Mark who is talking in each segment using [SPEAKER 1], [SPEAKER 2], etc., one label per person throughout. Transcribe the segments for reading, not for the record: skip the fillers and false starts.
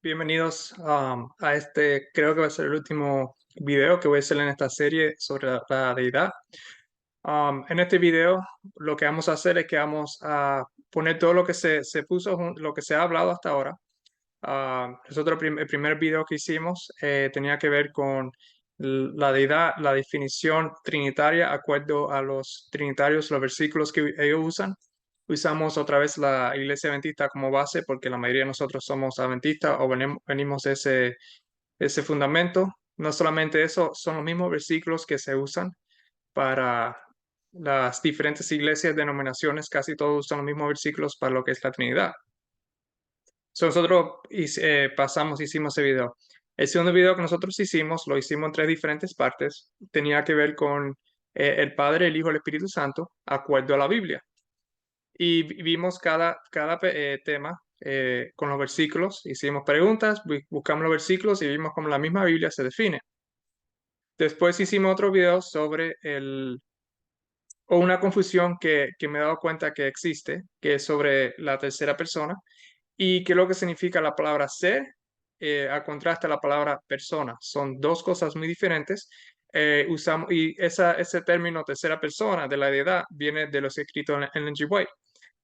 [SPEAKER 1] Bienvenidos a este, creo que va a ser el último video que voy a hacer en esta serie sobre la deidad. En este video lo que vamos a hacer es que vamos a poner todo lo que se puso, lo que se ha hablado hasta ahora. Nosotros el primer video que hicimos tenía que ver con la deidad, la definición trinitaria, acuerdo a los trinitarios, los versículos que ellos usan. Usamos otra vez la iglesia adventista como base porque la mayoría de nosotros somos adventistas o venimos de ese fundamento. No solamente eso, son los mismos versículos que se usan para las diferentes iglesias, denominaciones, casi todos usan los mismos versículos para lo que es la Trinidad. Nosotros hicimos ese video. El segundo video que nosotros hicimos, lo hicimos en tres diferentes partes. Tenía que ver con el Padre, el Hijo y el Espíritu Santo, acuerdo a la Biblia. Y vimos cada tema con los versículos. Hicimos preguntas, buscamos los versículos y vimos cómo la misma Biblia se define. Después hicimos otro video sobre o una confusión que me he dado cuenta que existe, que es sobre la tercera persona y qué es lo que significa la palabra ser a contraste a la palabra persona. Son dos cosas muy diferentes. Y ese término tercera persona de la deidad viene de los escritos en Ellen G. White.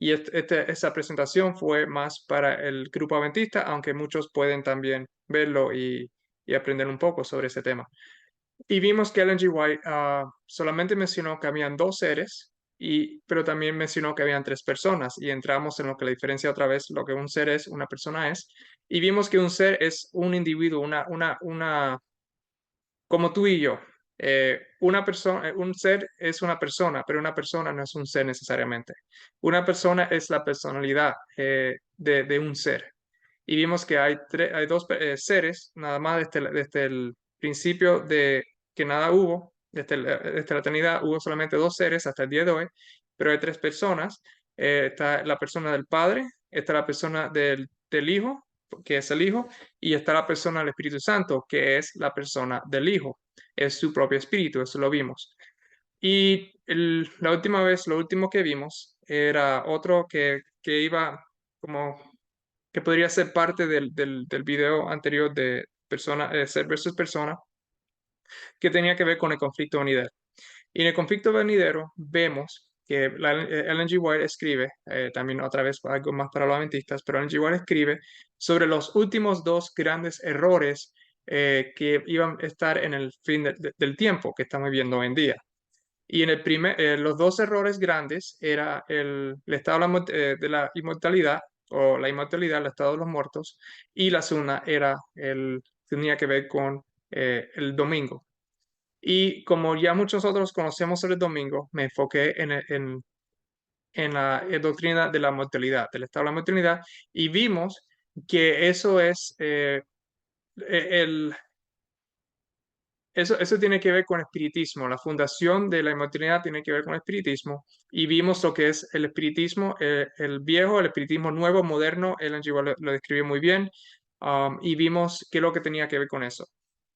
[SPEAKER 1] Y esa presentación fue más para el grupo adventista, aunque muchos pueden también verlo y aprender un poco sobre ese tema. Y vimos que Ellen G. White solamente mencionó que habían dos seres, pero también mencionó que habían tres personas. Y entramos en lo que la diferencia otra vez, lo que un ser es, una persona es. Y vimos que un ser es un individuo, como tú y yo. Una persona, un ser es una persona, pero una persona no es un ser necesariamente. Una persona es la personalidad de un ser. Y vimos que hay dos seres, nada más desde el principio de que nada hubo, desde la eternidad hubo solamente dos seres hasta el día de hoy, pero hay tres personas. Está la persona del Padre, está la persona del Hijo, que es el Hijo, y está la persona del Espíritu Santo, que es la persona del Hijo. Es su propio espíritu, eso lo vimos. Y la última vez, lo último que vimos era otro que iba como que podría ser parte del video anterior de persona, ser versus persona, que tenía que ver con el conflicto venidero. Y en el conflicto venidero vemos que Ellen G. White escribe, también otra vez algo más para los adventistas, pero Ellen G. White escribe sobre los últimos dos grandes errores que iban a estar en el fin del tiempo que estamos viviendo hoy en día. Y en los dos errores grandes era el estado de la inmortalidad o la inmortalidad, el estado de los muertos, y la segunda tenía que ver con el domingo. Y como ya muchos otros conocemos el domingo, me enfoqué en la doctrina de la mortalidad, del estado de la mortalidad, y vimos que eso es el eso tiene que ver con espiritismo. La fundación de la inmortalidad tiene que ver con espiritismo. Y vimos lo que es el espiritismo, el viejo, el espiritismo nuevo, moderno. Ellen G. lo describió muy bien. Y vimos qué es lo que tenía que ver con eso.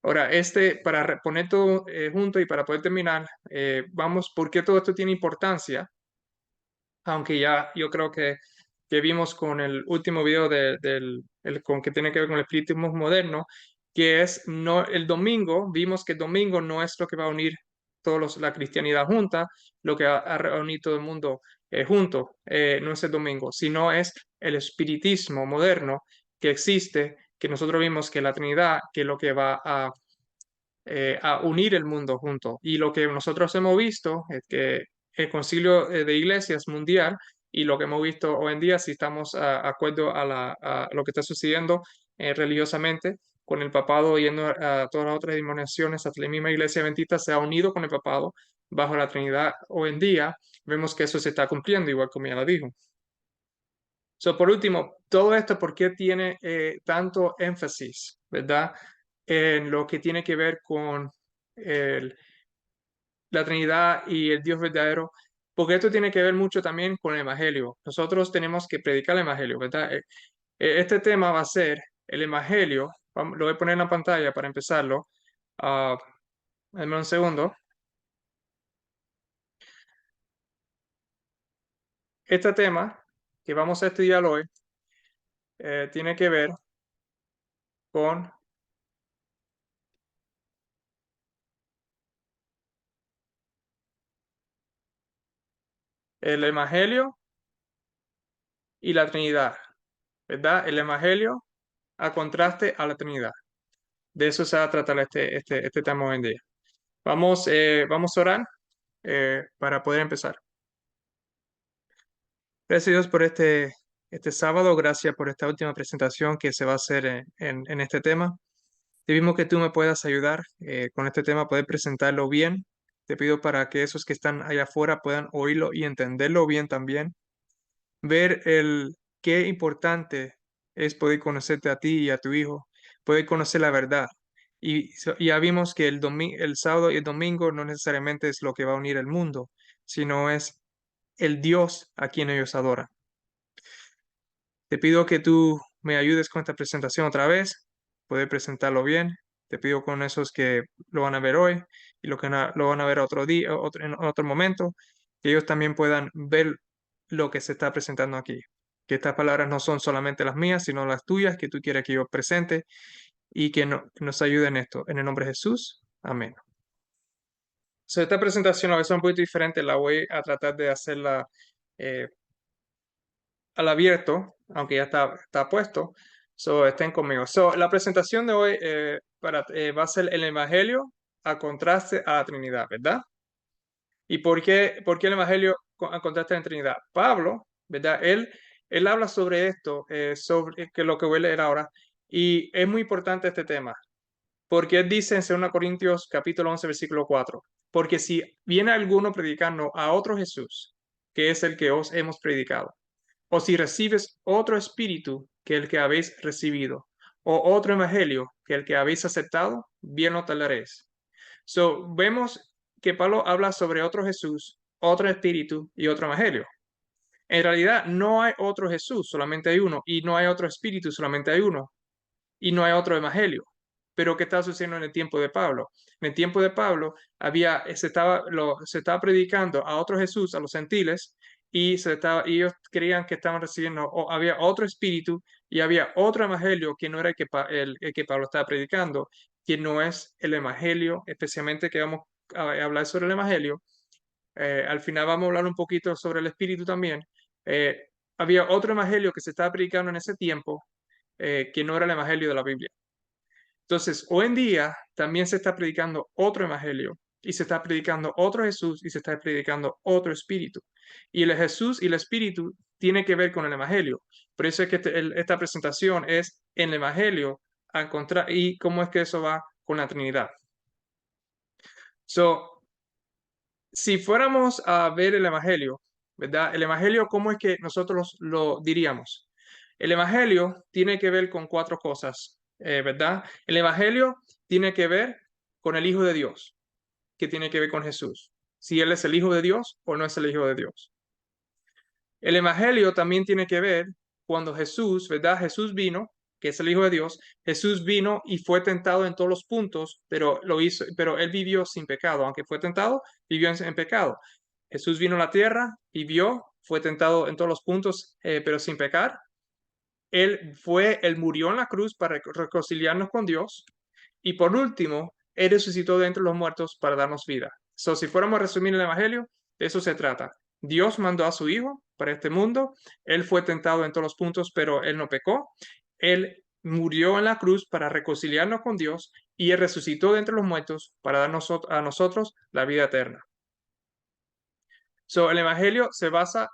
[SPEAKER 1] Ahora, para poner todo junto y para poder terminar, vamos, ¿por qué todo esto tiene importancia? Aunque ya yo creo que vimos con el último video con que tiene que ver con el espiritismo moderno, que es no, el domingo, vimos que el domingo no es lo que va a unir la cristianidad junta, lo que va a reunir todo el mundo junto, no es el domingo, sino es el espiritismo moderno que existe, que nosotros vimos que la Trinidad, que es lo que va a unir el mundo junto. Y lo que nosotros hemos visto es que el concilio de iglesias mundial y lo que hemos visto hoy en día, si estamos a acuerdo a lo que está sucediendo religiosamente con el papado yendo a todas las otras denominaciones, hasta la misma iglesia adventista se ha unido con el papado bajo la Trinidad hoy en día, vemos que eso se está cumpliendo, igual como ya lo dijo. Por último, todo esto, ¿por qué tiene tanto énfasis, verdad? En lo que tiene que ver con el- la Trinidad y el Dios verdadero, porque esto tiene que ver mucho también con el Evangelio. Nosotros tenemos que predicar el Evangelio, ¿verdad? Este tema va a ser el Evangelio. Lo voy a poner en la pantalla para empezarlo. Ah, Dame un segundo. Este tema que vamos a estudiar hoy tiene que ver con el Evangelio y la Trinidad, ¿verdad? El Evangelio a contraste a la Trinidad. De eso se va a tratar este tema hoy en día. Vamos a orar para poder empezar. Gracias Dios por este sábado, gracias por esta última presentación que se va a hacer en este tema. Te pedimos que tú me puedas ayudar con este tema, poder presentarlo bien. Te pido para que esos que están allá afuera puedan oírlo y entenderlo bien también. Ver qué importante es poder conocerte a ti y a tu hijo, poder conocer la verdad. Y ya vimos que el sábado y el domingo no necesariamente es lo que va a unir el mundo, sino es el Dios a quien ellos adoran. Te pido que tú me ayudes con esta presentación otra vez, poder presentarlo bien. Te pido con esos que lo van a ver hoy y lo van a ver otro día, en otro momento, que ellos también puedan ver lo que se está presentando aquí. Que estas palabras no son solamente las mías, sino las tuyas, que tú quieres que yo presente y que nos ayuden en esto. En el nombre de Jesús. Amén. Esta presentación a veces es un poquito diferente, la voy a tratar de hacerla eh, al abierto, aunque ya está puesto. Estén conmigo. La presentación de hoy va a ser el Evangelio a contraste a la Trinidad, ¿verdad? ¿Y por qué el Evangelio a contraste a la Trinidad? Pablo, ¿verdad? Él habla sobre esto, sobre que lo que voy a leer ahora, y es muy importante este tema, porque él dice en 2 Corintios capítulo 11, versículo 4, porque si viene alguno predicando a otro Jesús, que es el que os hemos predicado, o si recibes otro espíritu que el que habéis recibido, o otro evangelio que el que habéis aceptado, bien lo toleraréis. Vemos que Pablo habla sobre otro Jesús, otro espíritu y otro evangelio. En realidad no hay otro Jesús, solamente hay uno, y no hay otro espíritu, solamente hay uno, y no hay otro evangelio. Pero ¿qué está sucediendo en el tiempo de Pablo? En el tiempo de Pablo se estaba predicando a otro Jesús, a los gentiles, y ellos creían que estaban recibiendo, o había otro espíritu y había otro evangelio que no era el que Pablo estaba predicando, que no es el evangelio, especialmente que vamos a hablar sobre el evangelio. Al final vamos a hablar un poquito sobre el espíritu también. Eh, Había otro evangelio que se estaba predicando en ese tiempo, que no era el evangelio de la Biblia. Entonces, hoy en día también se está predicando otro evangelio y se está predicando otro Jesús y se está predicando otro espíritu. Y el Jesús y el espíritu tiene que ver con el evangelio. Por eso es que esta presentación es en el evangelio a encontrar y cómo es que eso va con la Trinidad. Si fuéramos a ver el evangelio, ¿verdad? El evangelio, ¿cómo es que nosotros lo diríamos? El evangelio tiene que ver con cuatro cosas, ¿verdad? El evangelio tiene que ver con el Hijo de Dios, que tiene que ver con Jesús, si Él es el Hijo de Dios o no es el Hijo de Dios. El evangelio también tiene que ver cuando Jesús, ¿verdad? Jesús vino, que es el Hijo de Dios. Jesús vino y fue tentado en todos los puntos, pero pero él vivió sin pecado, aunque fue tentado, vivió en pecado. Jesús vino a la tierra, vivió, fue tentado en todos los puntos, pero sin pecar. Él murió en la cruz para reconciliarnos con Dios. Y por último, Él resucitó de entre los muertos para darnos vida. Si fuéramos a resumir el Evangelio, de eso se trata. Dios mandó a su Hijo para este mundo. Él fue tentado en todos los puntos, pero Él no pecó. Él murió en la cruz para reconciliarnos con Dios y Él resucitó de entre los muertos para darnos a nosotros la vida eterna. El Evangelio se basa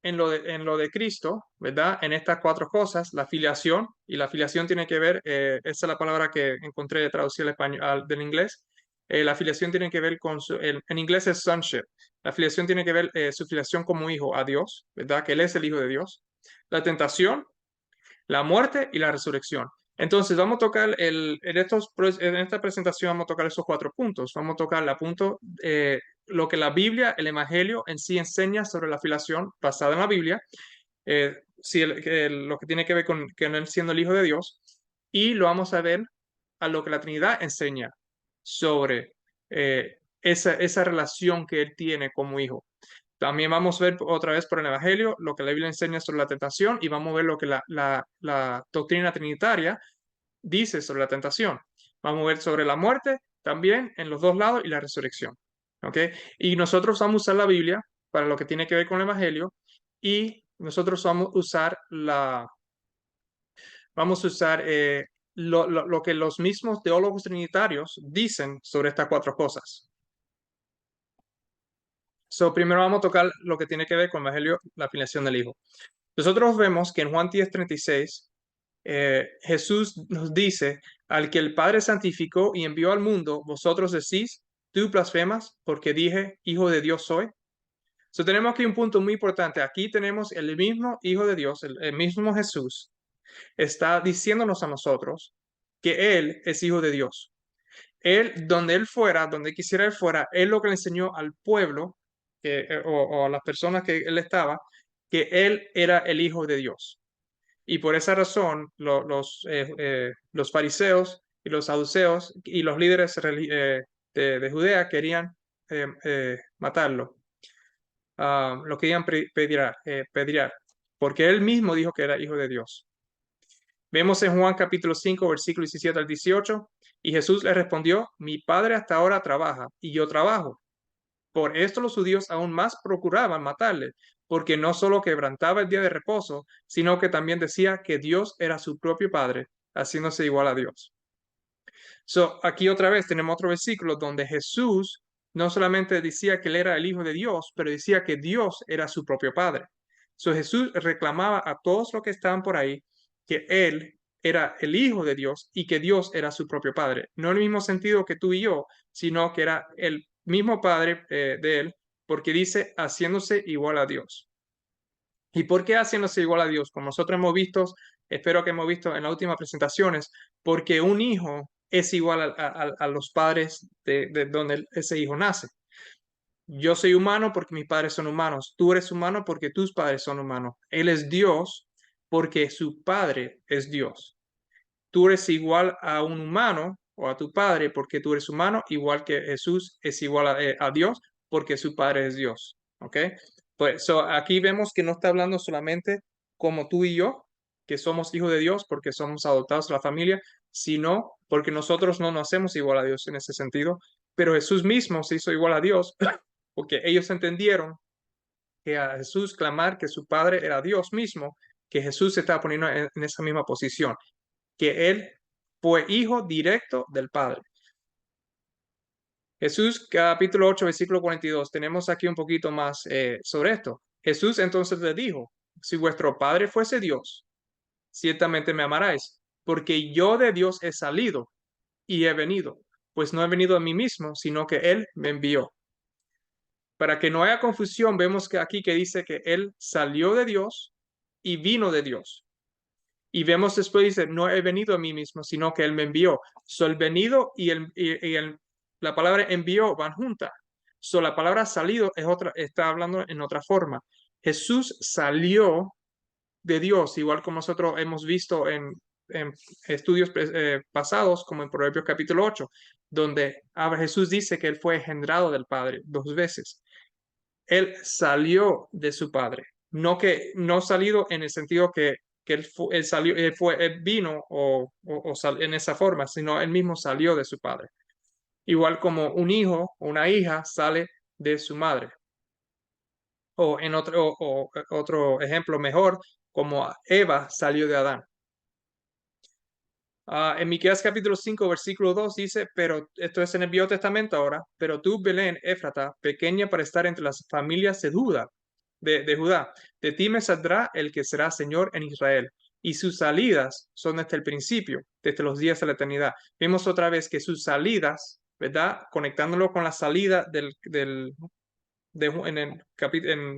[SPEAKER 1] en lo de Cristo, ¿verdad? En estas cuatro cosas, la filiación, y la filiación tiene que ver, esa es la palabra que encontré traducida al español, del inglés. La filiación tiene que ver con, en inglés es sonship. La filiación tiene que ver su filiación como hijo a Dios, ¿verdad? Que Él es el Hijo de Dios. La tentación, la muerte y la resurrección. Entonces, vamos a tocar en esta presentación vamos a tocar esos cuatro puntos. Vamos a tocar lo que la Biblia, el Evangelio en sí enseña sobre la filiación basada en la Biblia, lo que tiene que ver con Él siendo el Hijo de Dios, y lo vamos a ver a lo que la Trinidad enseña sobre esa relación que Él tiene como hijo. También vamos a ver otra vez por el Evangelio lo que la Biblia enseña sobre la tentación y vamos a ver lo que la doctrina trinitaria dice sobre la tentación. Vamos a ver sobre la muerte también en los dos lados y la resurrección. ¿Ok? Y nosotros vamos a usar la Biblia para lo que tiene que ver con el Evangelio y nosotros vamos a usar lo que los mismos teólogos trinitarios dicen sobre estas cuatro cosas. Primero vamos a tocar lo que tiene que ver con el Evangelio, la filiación del Hijo. Nosotros vemos que en Juan 10:36 Jesús nos dice, al que el Padre santificó y envió al mundo, vosotros decís, tú blasfemas porque dije, Hijo de Dios soy. Tenemos aquí un punto muy importante. Aquí tenemos el mismo Hijo de Dios, el mismo Jesús, está diciéndonos a nosotros que Él es Hijo de Dios. Él, donde Él fuera, donde quisiera Él fuera, Él lo que le enseñó al pueblo o a las personas que Él estaba, que Él era el Hijo de Dios. Y por esa razón, los fariseos y los saduceos y los líderes de Judea querían matarlo. Lo querían pedrear, porque él mismo dijo que era hijo de Dios. Vemos en Juan capítulo 5, versículo 17 al 18, y Jesús le respondió, mi padre hasta ahora trabaja y yo trabajo. Por esto los judíos aún más procuraban matarle, porque no solo quebrantaba el día de reposo, sino que también decía que Dios era su propio Padre, haciéndose igual a Dios. Aquí otra vez tenemos otro versículo donde Jesús no solamente decía que él era el Hijo de Dios, pero decía que Dios era su propio Padre. Jesús reclamaba a todos los que estaban por ahí que él era el Hijo de Dios y que Dios era su propio Padre. No en el mismo sentido que tú y yo, sino que era el mismo Padre de él, porque dice haciéndose igual a Dios. ¿Y por qué haciéndose igual a Dios? Como nosotros hemos visto, espero que hemos visto en las últimas presentaciones, porque un hijo es igual a los padres de donde ese hijo nace. Yo soy humano porque mis padres son humanos. Tú eres humano porque tus padres son humanos. Él es Dios porque su padre es Dios. Tú eres igual a un humano o a tu padre porque tú eres humano, igual que Jesús es igual a Dios porque su padre es Dios. ¿Ok? Pues aquí vemos que no está hablando solamente como tú y yo, que somos hijos de Dios porque somos adoptados a la familia, sino porque nosotros no nos hacemos igual a Dios en ese sentido, pero Jesús mismo se hizo igual a Dios porque ellos entendieron que a Jesús clamar que su Padre era Dios mismo, que Jesús se estaba poniendo en esa misma posición, que Él fue hijo directo del Padre. Jesús, capítulo 8, versículo 42, tenemos aquí un poquito más sobre esto. Jesús entonces le dijo, si vuestro Padre fuese Dios, ciertamente me amaráis, porque yo de Dios he salido y he venido, pues no he venido a mí mismo, sino que Él me envió. Para que no haya confusión, vemos que aquí que dice que Él salió de Dios y vino de Dios. Y vemos después, dice, no he venido a mí mismo, sino que Él me envió. El venido y la palabra envió van juntas. La palabra salido es otra, está hablando en otra forma. Jesús salió de Dios, igual como nosotros hemos visto en estudios pasados, como en Proverbios capítulo 8, donde Jesús dice que Él fue engendrado del Padre 2 veces. Él salió de su Padre, no salido en el sentido que él salió, él vino en esa forma, sino él mismo salió de su Padre. Igual como un hijo o una hija sale de su madre. O en otro ejemplo mejor, como Eva salió de Adán. En Miqueas capítulo 5, versículo 2 dice, pero esto es en el Viejo Testamento ahora, pero tú, Belén, Éfrata, pequeña para estar entre las familias de Judá, de ti me saldrá el que será Señor en Israel, y sus salidas son desde el principio, desde los días de la eternidad. Vemos otra vez que sus salidas, ¿verdad? Conectándolo con la salida en el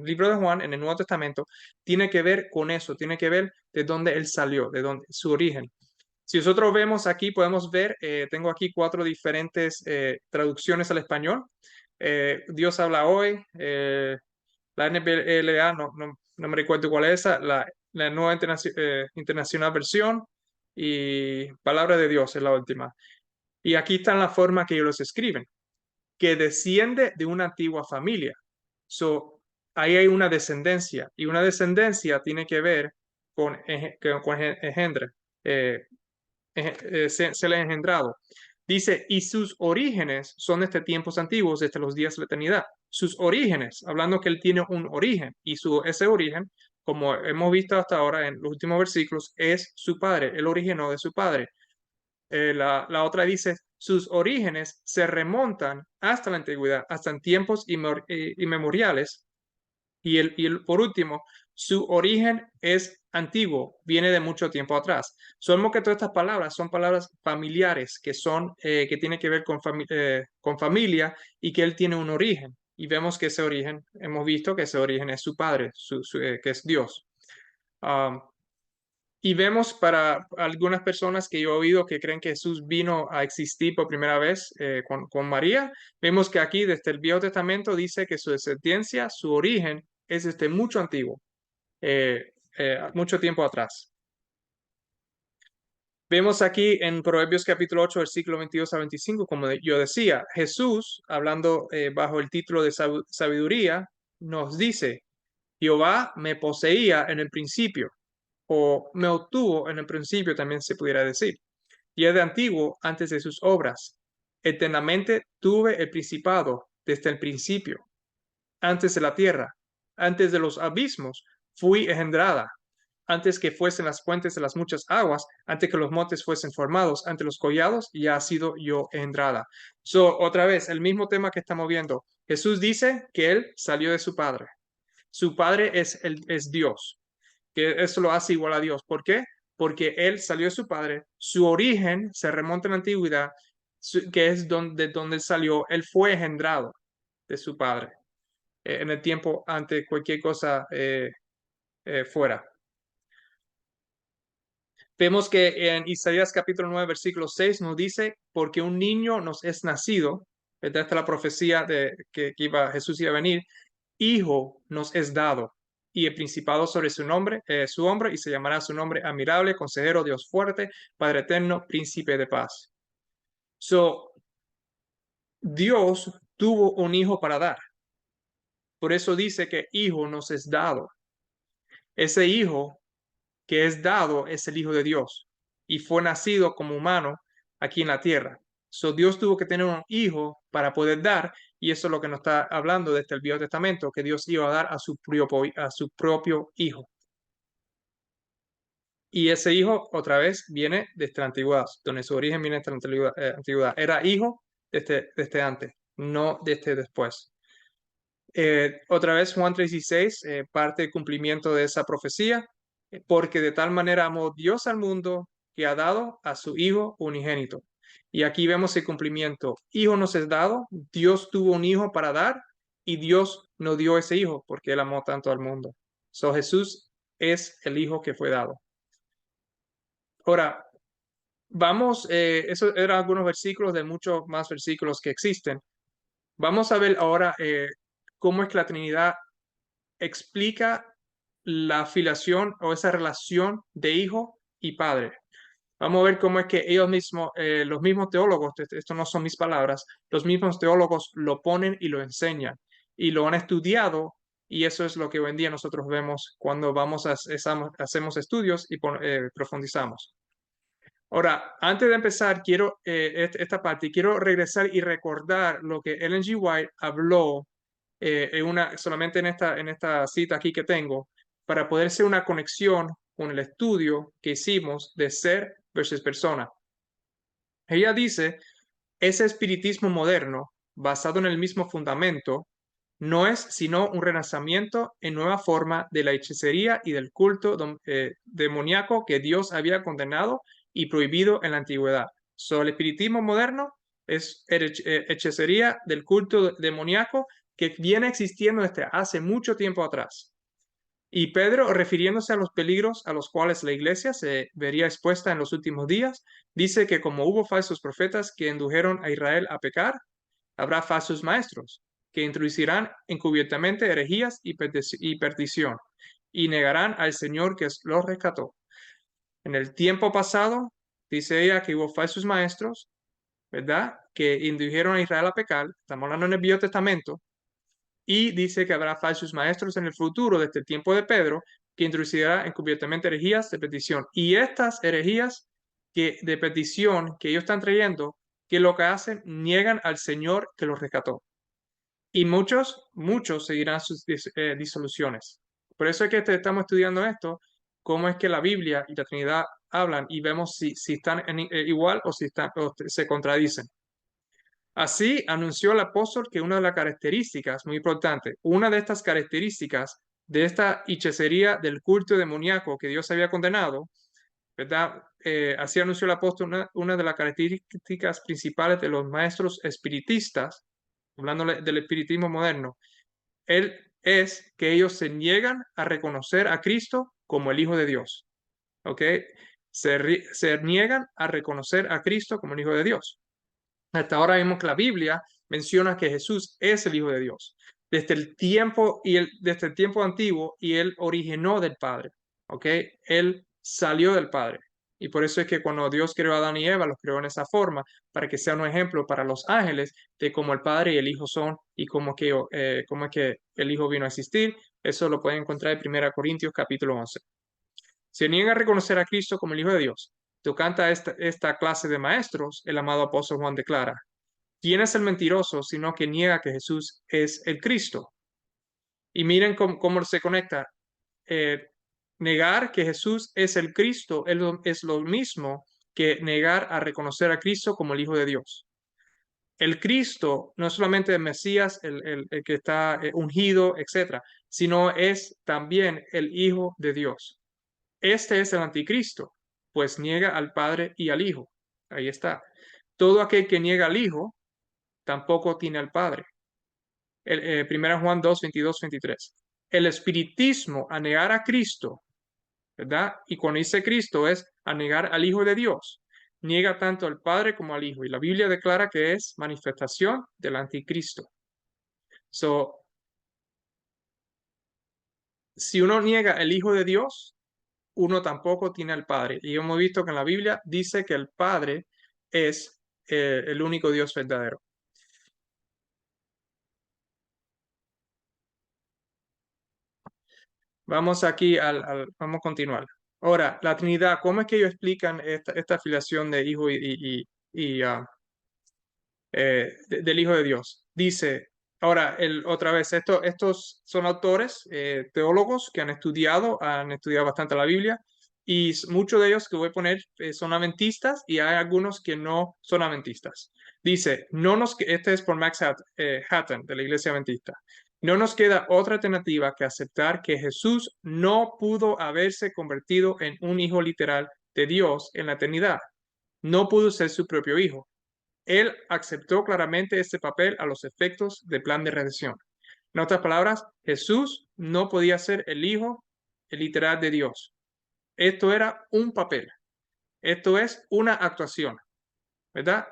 [SPEAKER 1] libro de Juan, en el Nuevo Testamento, tiene que ver con eso, tiene que ver de dónde él salió, de dónde su origen. Si nosotros vemos aquí, podemos ver, tengo aquí 4 diferentes traducciones al español. Dios habla hoy, la NBLA, no me recuerdo cuál es esa, la nueva internacional versión y Palabra de Dios es la última. Y aquí están la forma que ellos los escriben, que desciende de una antigua familia. Ahí hay una descendencia y una descendencia tiene que ver con engendro. se le ha engendrado. Dice, y sus orígenes son desde tiempos antiguos, desde los días de la eternidad. Sus orígenes, hablando que él tiene un origen, y ese origen, como hemos visto hasta ahora en los últimos versículos, es su padre. Él originó de su padre. La otra dice, sus orígenes se remontan hasta la antigüedad, hasta en tiempos inmemoriales. Por último, su origen es antiguo, viene de mucho tiempo atrás. Sabemos que todas estas palabras son palabras familiares, que tienen que ver con familia y que él tiene un origen. Y vemos que ese origen, hemos visto que ese origen es su padre, que es Dios. Um, y vemos para algunas personas que yo he oído que creen que Jesús vino a existir por primera vez con María, vemos que aquí desde el Viejo Testamento dice que su descendencia, su origen, es desde mucho antiguo, mucho tiempo atrás. Vemos aquí en Proverbios capítulo 8, versículo 22 a 25, como yo decía, Jesús, hablando bajo el título de sabiduría, nos dice, Jehová me poseía en el principio o me obtuvo en el principio, también se pudiera decir. Y es de antiguo antes de sus obras. Eternamente tuve el principado desde el principio, antes de la tierra, antes de los abismos, fui engendrada, antes que fuesen las fuentes de las muchas aguas, antes que los montes fuesen formados, ante los collados, ya ha sido yo engendrada. Otra vez, el mismo tema que estamos viendo. Jesús dice que él salió de su padre. Su padre es Dios, que eso lo hace igual a Dios. ¿Por qué? Porque él salió de su padre, su origen se remonta a la antigüedad, que es donde él salió, él fue engendrado de su padre en el tiempo ante cualquier cosa fuera. Vemos que en Isaías capítulo 9, versículo 6 nos dice, porque un niño nos es nacido, esta es la profecía de que Jesús iba a venir, hijo nos es dado, y el principado sobre su hombre, y se llamará su nombre admirable, consejero, Dios fuerte, Padre eterno, príncipe de paz. Dios tuvo un hijo para dar. Por eso dice que hijo nos es dado. Ese hijo que es dado es el Hijo de Dios y fue nacido como humano aquí en la tierra. Dios tuvo que tener un hijo para poder dar, y eso es lo que nos está hablando desde el Viejo Testamento, que Dios iba a dar a su propio hijo. Y ese hijo, otra vez, viene desde la antigüedad, donde su origen viene desde la antigüedad. Era hijo desde antes, no desde después. Otra vez Juan 3:16, parte del cumplimiento de esa profecía, porque de tal manera amó Dios al mundo que ha dado a su Hijo unigénito. Y aquí vemos el cumplimiento. Hijo nos es dado, Dios tuvo un hijo para dar y Dios nos dio ese hijo porque Él amó tanto al mundo. Jesús es el hijo que fue dado. Ahora, esos eran algunos versículos de muchos más versículos que existen. Vamos a ver ahora cómo es que la Trinidad explica la filiación o esa relación de hijo y padre. Vamos a ver cómo es que ellos mismos, los mismos teólogos, esto no son mis palabras, los mismos teólogos lo ponen y lo enseñan y lo han estudiado, y eso es lo que hoy en día nosotros vemos cuando hacemos estudios y profundizamos. Ahora, antes de empezar, esta parte, quiero regresar y recordar lo que Ellen G. White habló solamente en esta cita aquí que tengo, para poder hacer una conexión con el estudio que hicimos de ser versus persona. Ella dice, ese espiritismo moderno, basado en el mismo fundamento, no es sino un renacimiento en nueva forma de la hechicería y del culto demoníaco que Dios había condenado y prohibido en la antigüedad. El espiritismo moderno es hechicería del culto demoníaco que viene existiendo desde hace mucho tiempo atrás. Y Pedro, refiriéndose a los peligros a los cuales la iglesia se vería expuesta en los últimos días, dice que como hubo falsos profetas que indujeron a Israel a pecar, habrá falsos maestros que introducirán encubiertamente herejías y perdición y negarán al Señor que los rescató. En el tiempo pasado, dice ella que hubo falsos maestros, ¿verdad? Que indujeron a Israel a pecar. Estamos hablando en el Viejo Testamento. Y dice que habrá falsos maestros en el futuro, desde el tiempo de Pedro, que introducirá encubiertamente herejías de petición. Y estas herejías de petición que ellos están trayendo, que lo que hacen, niegan al Señor que los rescató. Y muchos seguirán sus disoluciones. Por eso es que estamos estudiando esto, cómo es que la Biblia y la Trinidad hablan y vemos si están igual o si están, o se contradicen. Así anunció el apóstol que una de las características, muy importante, una de estas características de esta hechicería del culto demoníaco que Dios había condenado, ¿verdad? Así anunció el apóstol una de las características principales de los maestros espiritistas, hablando del espiritismo moderno, es que ellos se niegan a reconocer a Cristo como el Hijo de Dios. ¿Ok? Se niegan a reconocer a Cristo como el Hijo de Dios. Hasta ahora vemos que la Biblia menciona que Jesús es el Hijo de Dios desde el tiempo desde el tiempo antiguo, y él originó del Padre. ¿Ok? Él salió del Padre. Y por eso es que cuando Dios creó a Adán y Eva, los creó en esa forma, para que sea un ejemplo para los ángeles de cómo el Padre y el Hijo son y cómo es que el Hijo vino a existir. Eso lo pueden encontrar en 1 Corintios capítulo 11. Se niega a reconocer a Cristo como el Hijo de Dios. Tocante a esta clase de maestros, el amado apóstol Juan declara: ¿quién es el mentiroso sino que niega que Jesús es el Cristo? Y miren cómo se conecta. Eh, Negar que Jesús es el Cristo es lo mismo que negar a reconocer a Cristo como el Hijo de Dios. El Cristo no es solamente el Mesías, el que está ungido, etcétera, sino es también el Hijo de Dios. Este es el anticristo, pues niega al Padre y al Hijo. Ahí está. Todo aquel que niega al Hijo tampoco tiene al Padre. 1 Juan 2, 22, 23. El espiritismo, a negar a Cristo, ¿verdad? Y cuando dice Cristo es a negar al Hijo de Dios. Niega tanto al Padre como al Hijo. Y la Biblia declara que es manifestación del anticristo. So, si uno niega el Hijo de Dios, uno tampoco tiene al Padre. Y hemos visto que en la Biblia dice que el Padre es el único Dios verdadero. Vamos aquí vamos a continuar. Ahora, la Trinidad, ¿cómo es que ellos explican esta afiliación de Hijo del Hijo de Dios? Dice, ahora, otra vez, estos son autores, teólogos que han estudiado bastante la Biblia, y muchos de ellos que voy a poner son adventistas, y hay algunos que no son adventistas. Dice, este es por Max Hatton, de la Iglesia Adventista. No nos queda otra alternativa que aceptar que Jesús no pudo haberse convertido en un hijo literal de Dios en la eternidad. No pudo ser su propio hijo. Él aceptó claramente este papel a los efectos del plan de redención. En otras palabras, Jesús no podía ser el hijo literal de Dios. Esto era un papel. Esto es una actuación, ¿verdad?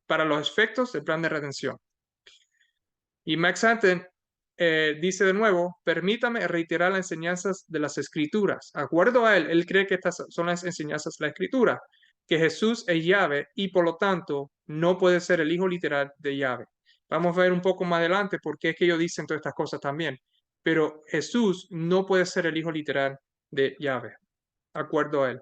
[SPEAKER 1] Para los efectos del plan de redención. Y Max Anton dice de nuevo: permítame reiterar las enseñanzas de las Escrituras. Acuerdo a él cree que estas son las enseñanzas de la Escritura, que Jesús es Yahvé y por lo tanto no puede ser el hijo literal de Yahvé. Vamos a ver un poco más adelante por qué es que ellos dicen todas estas cosas también. Pero Jesús no puede ser el hijo literal de Yahvé, acuerdo a él.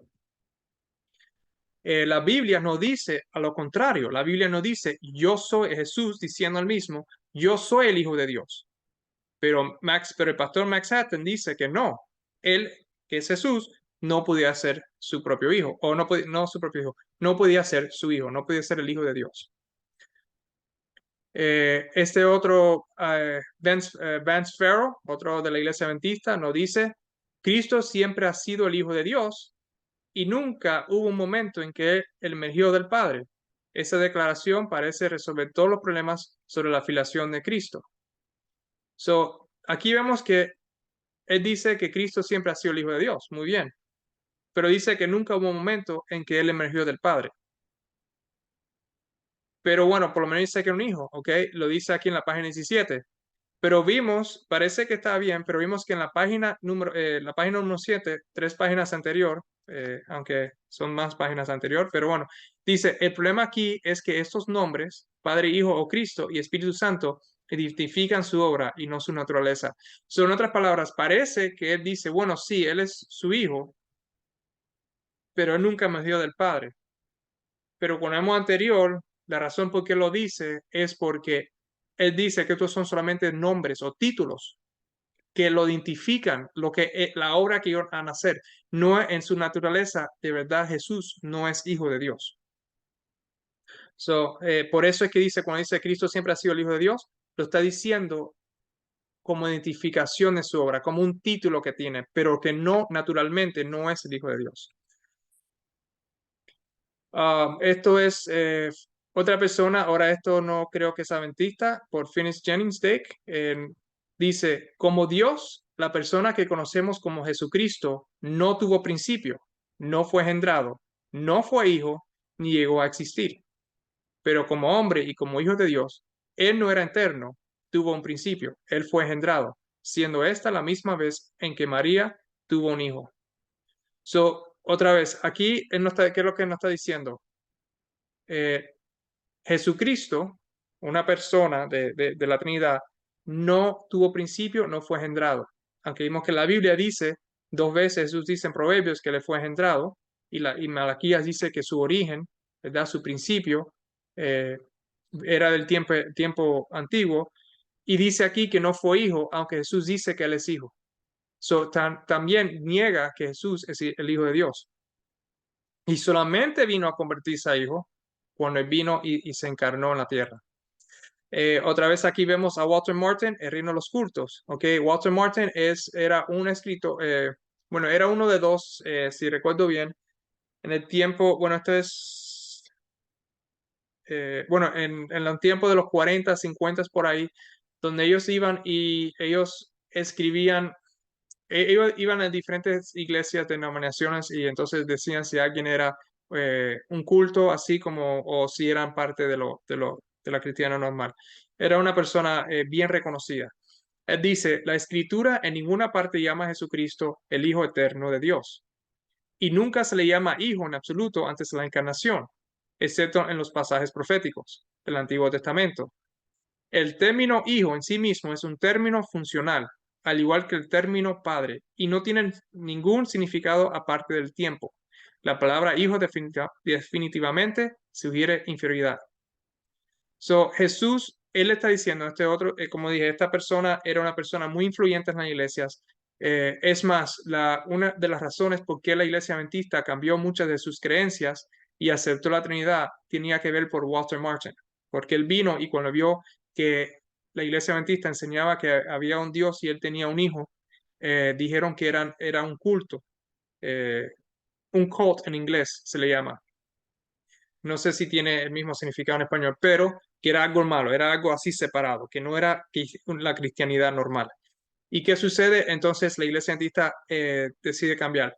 [SPEAKER 1] La Biblia no dice a lo contrario. La Biblia no dice yo soy Jesús diciendo al mismo yo soy el hijo de Dios. Pero el pastor Max Hatton dice que no, él, que es Jesús, no podía ser su propio hijo, o no su propio hijo, no podía ser su hijo, no podía ser el hijo de Dios. Este otro, Vance Farrell, otro de la Iglesia Adventista, nos dice: Cristo siempre ha sido el Hijo de Dios y nunca hubo un momento en que él emergió del Padre. Esa declaración parece resolver todos los problemas sobre la filiación de Cristo. Aquí vemos que él dice que Cristo siempre ha sido el Hijo de Dios, muy bien, pero dice que nunca hubo un momento en que él emergió del Padre. Pero bueno, por lo menos dice que era un hijo, ¿ok? Lo dice aquí en la página 17. Pero parece que está bien, pero vimos que en la página número 7, 3 páginas anterior, aunque son más páginas anterior, pero bueno, dice: el problema aquí es que estos nombres, Padre, Hijo o Cristo y Espíritu Santo, identifican su obra y no su naturaleza. En otras palabras, parece que él dice, bueno, sí, él es su hijo, pero él nunca emergió del Padre. Pero con el anterior, la razón por qué lo dice es porque él dice que estos son solamente nombres o títulos que lo identifican, lo que la obra que iban a hacer. No en su naturaleza, de verdad, Jesús no es hijo de Dios. Por eso es que dice, cuando dice Cristo siempre ha sido el hijo de Dios, lo está diciendo como identificación de su obra, como un título que tiene, pero que no naturalmente no es el hijo de Dios. Esto es otra persona, ahora esto no creo que es adventista, por Finis Jennings Dake, dice, como Dios, la persona que conocemos como Jesucristo no tuvo principio, no fue engendrado, no fue hijo, ni llegó a existir. Pero como hombre y como hijo de Dios, Él no era eterno, tuvo un principio, Él fue engendrado, siendo esta la misma vez en que María tuvo un hijo. Otra vez, aquí, ¿qué es lo que nos está diciendo? Eh, Jesucristo, una persona de la Trinidad, no tuvo principio, no fue engendrado. Aunque vimos que la Biblia dice, dos veces Jesús dice en Proverbios que le fue engendrado, y Malaquías dice que su origen, ¿verdad? Su principio, eh, era del tiempo antiguo, y dice aquí que no fue hijo, aunque Jesús dice que él es hijo. También niega que Jesús es el Hijo de Dios. Y solamente vino a convertirse a hijo cuando él vino y se encarnó en la tierra. Otra vez aquí vemos a Walter Martin, el reino de los cultos. Okay, Walter Martin era un escritor, bueno, era uno de dos, si recuerdo bien, en el tiempo, bueno, esto es, bueno, en el tiempo de los 40, 50 por ahí, donde ellos iban y ellos escribían, iban a diferentes iglesias, denominaciones y entonces decían si alguien era un culto así como o si eran parte de la cristiana normal. Era una persona bien reconocida. Él dice, la escritura en ninguna parte llama a Jesucristo el Hijo Eterno de Dios y nunca se le llama Hijo en absoluto antes de la encarnación, excepto en los pasajes proféticos del Antiguo Testamento. El término hijo en sí mismo es un término funcional, al igual que el término padre, y no tienen ningún significado aparte del tiempo. La palabra hijo definitivamente sugiere inferioridad. Jesús, él está diciendo, este otro, como dije, esta persona era una persona muy influyente en las iglesias. Es más, una de las razones por qué la iglesia adventista cambió muchas de sus creencias y aceptó la Trinidad tenía que ver por Walter Martin, porque él vino y cuando vio que la iglesia adventista enseñaba que había un Dios y él tenía un hijo, dijeron que era un culto, eh, un cult en inglés se le llama. No sé si tiene el mismo significado en español, pero que era algo malo, era algo así separado, que no era la cristianidad normal. ¿Y qué sucede? Entonces la iglesia adventista decide cambiar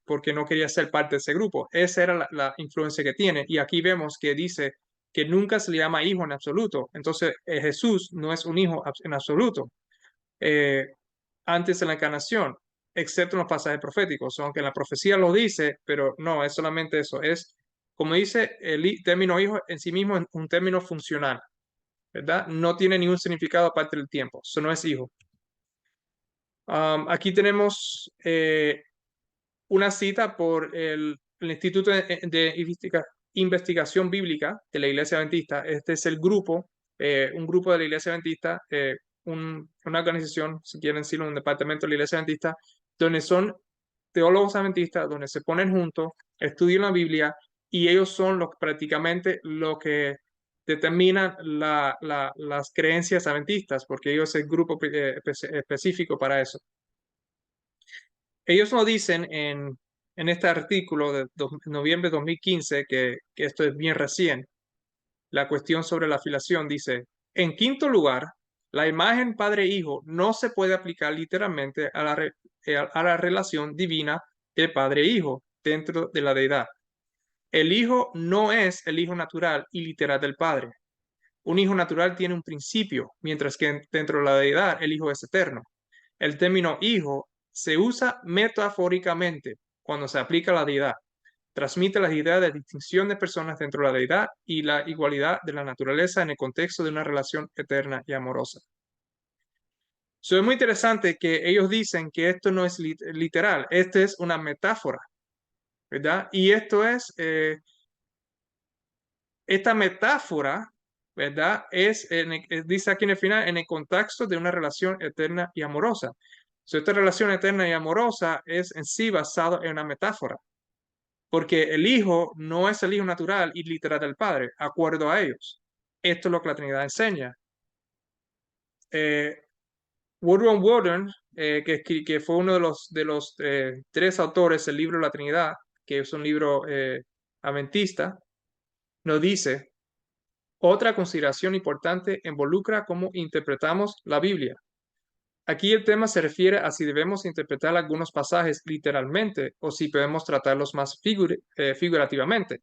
[SPEAKER 1] porque no quería ser parte de ese grupo. Esa era la influencia que tiene. Y aquí vemos que dice que nunca se le llama hijo en absoluto. Entonces Jesús no es un hijo en absoluto eh, antes de la encarnación, excepto en los pasajes proféticos. Aunque la profecía lo dice, pero no, es solamente eso. Es, como dice, el término hijo en sí mismo es un término funcional, ¿verdad? No tiene ningún significado aparte del tiempo. Eso no es hijo. Aquí tenemos una cita por el Instituto de Investigación Bíblica de la Iglesia Adventista. Este es el grupo, un grupo de la Iglesia Adventista, una organización, si quieren decirlo, un departamento de la Iglesia Adventista, donde son teólogos adventistas, donde se ponen juntos, estudian la Biblia y ellos son prácticamente lo que determinan las creencias adventistas, porque ellos es el grupo específico para eso. Ellos nos dicen en este artículo de noviembre de 2015, que esto es bien recién, la cuestión sobre la filiación dice, en quinto lugar, la imagen padre-hijo no se puede aplicar literalmente a la relación divina de padre-hijo dentro de la deidad. El hijo no es el hijo natural y literal del padre. Un hijo natural tiene un principio, mientras que dentro de la deidad el hijo es eterno. El término hijo se usa metafóricamente cuando se aplica a la deidad. Transmite las ideas de distinción de personas dentro de la deidad y la igualdad de la naturaleza en el contexto de una relación eterna y amorosa. Es muy interesante que ellos dicen que esto no es literal, esto es una metáfora, ¿verdad? Y esto es esta metáfora, ¿verdad? Dice aquí en el final, en el contexto de una relación eterna y amorosa. So, esta relación eterna y amorosa es en sí basada en una metáfora, porque el Hijo no es el Hijo natural y literal del Padre, acuerdo a ellos. Esto es lo que la Trinidad enseña. Eh, Woodrow Wilson, que fue uno de los tres autores del libro La Trinidad, que es un libro adventista, nos dice: otra consideración importante involucra cómo interpretamos la Biblia. Aquí el tema se refiere a si debemos interpretar algunos pasajes literalmente o si podemos tratarlos más figurativamente.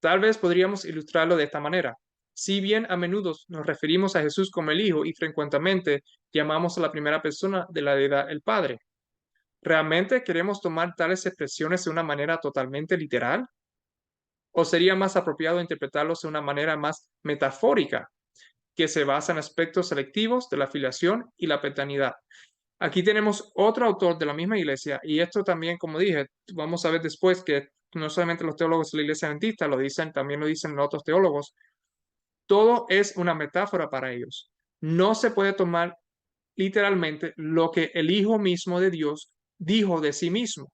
[SPEAKER 1] Tal vez podríamos ilustrarlo de esta manera. Si bien a menudo nos referimos a Jesús como el Hijo y frecuentemente llamamos a la primera persona de la deidad el Padre, ¿realmente queremos tomar tales expresiones de una manera totalmente literal? ¿O sería más apropiado interpretarlos de una manera más metafórica, que se basa en aspectos selectivos de la filiación y la paternidad? Aquí tenemos otro autor de la misma iglesia, y esto también, como dije, vamos a ver después que no solamente los teólogos de la iglesia adventista lo dicen, también lo dicen otros teólogos. Todo es una metáfora para ellos. No se puede tomar literalmente lo que el Hijo mismo de Dios dijo de sí mismo.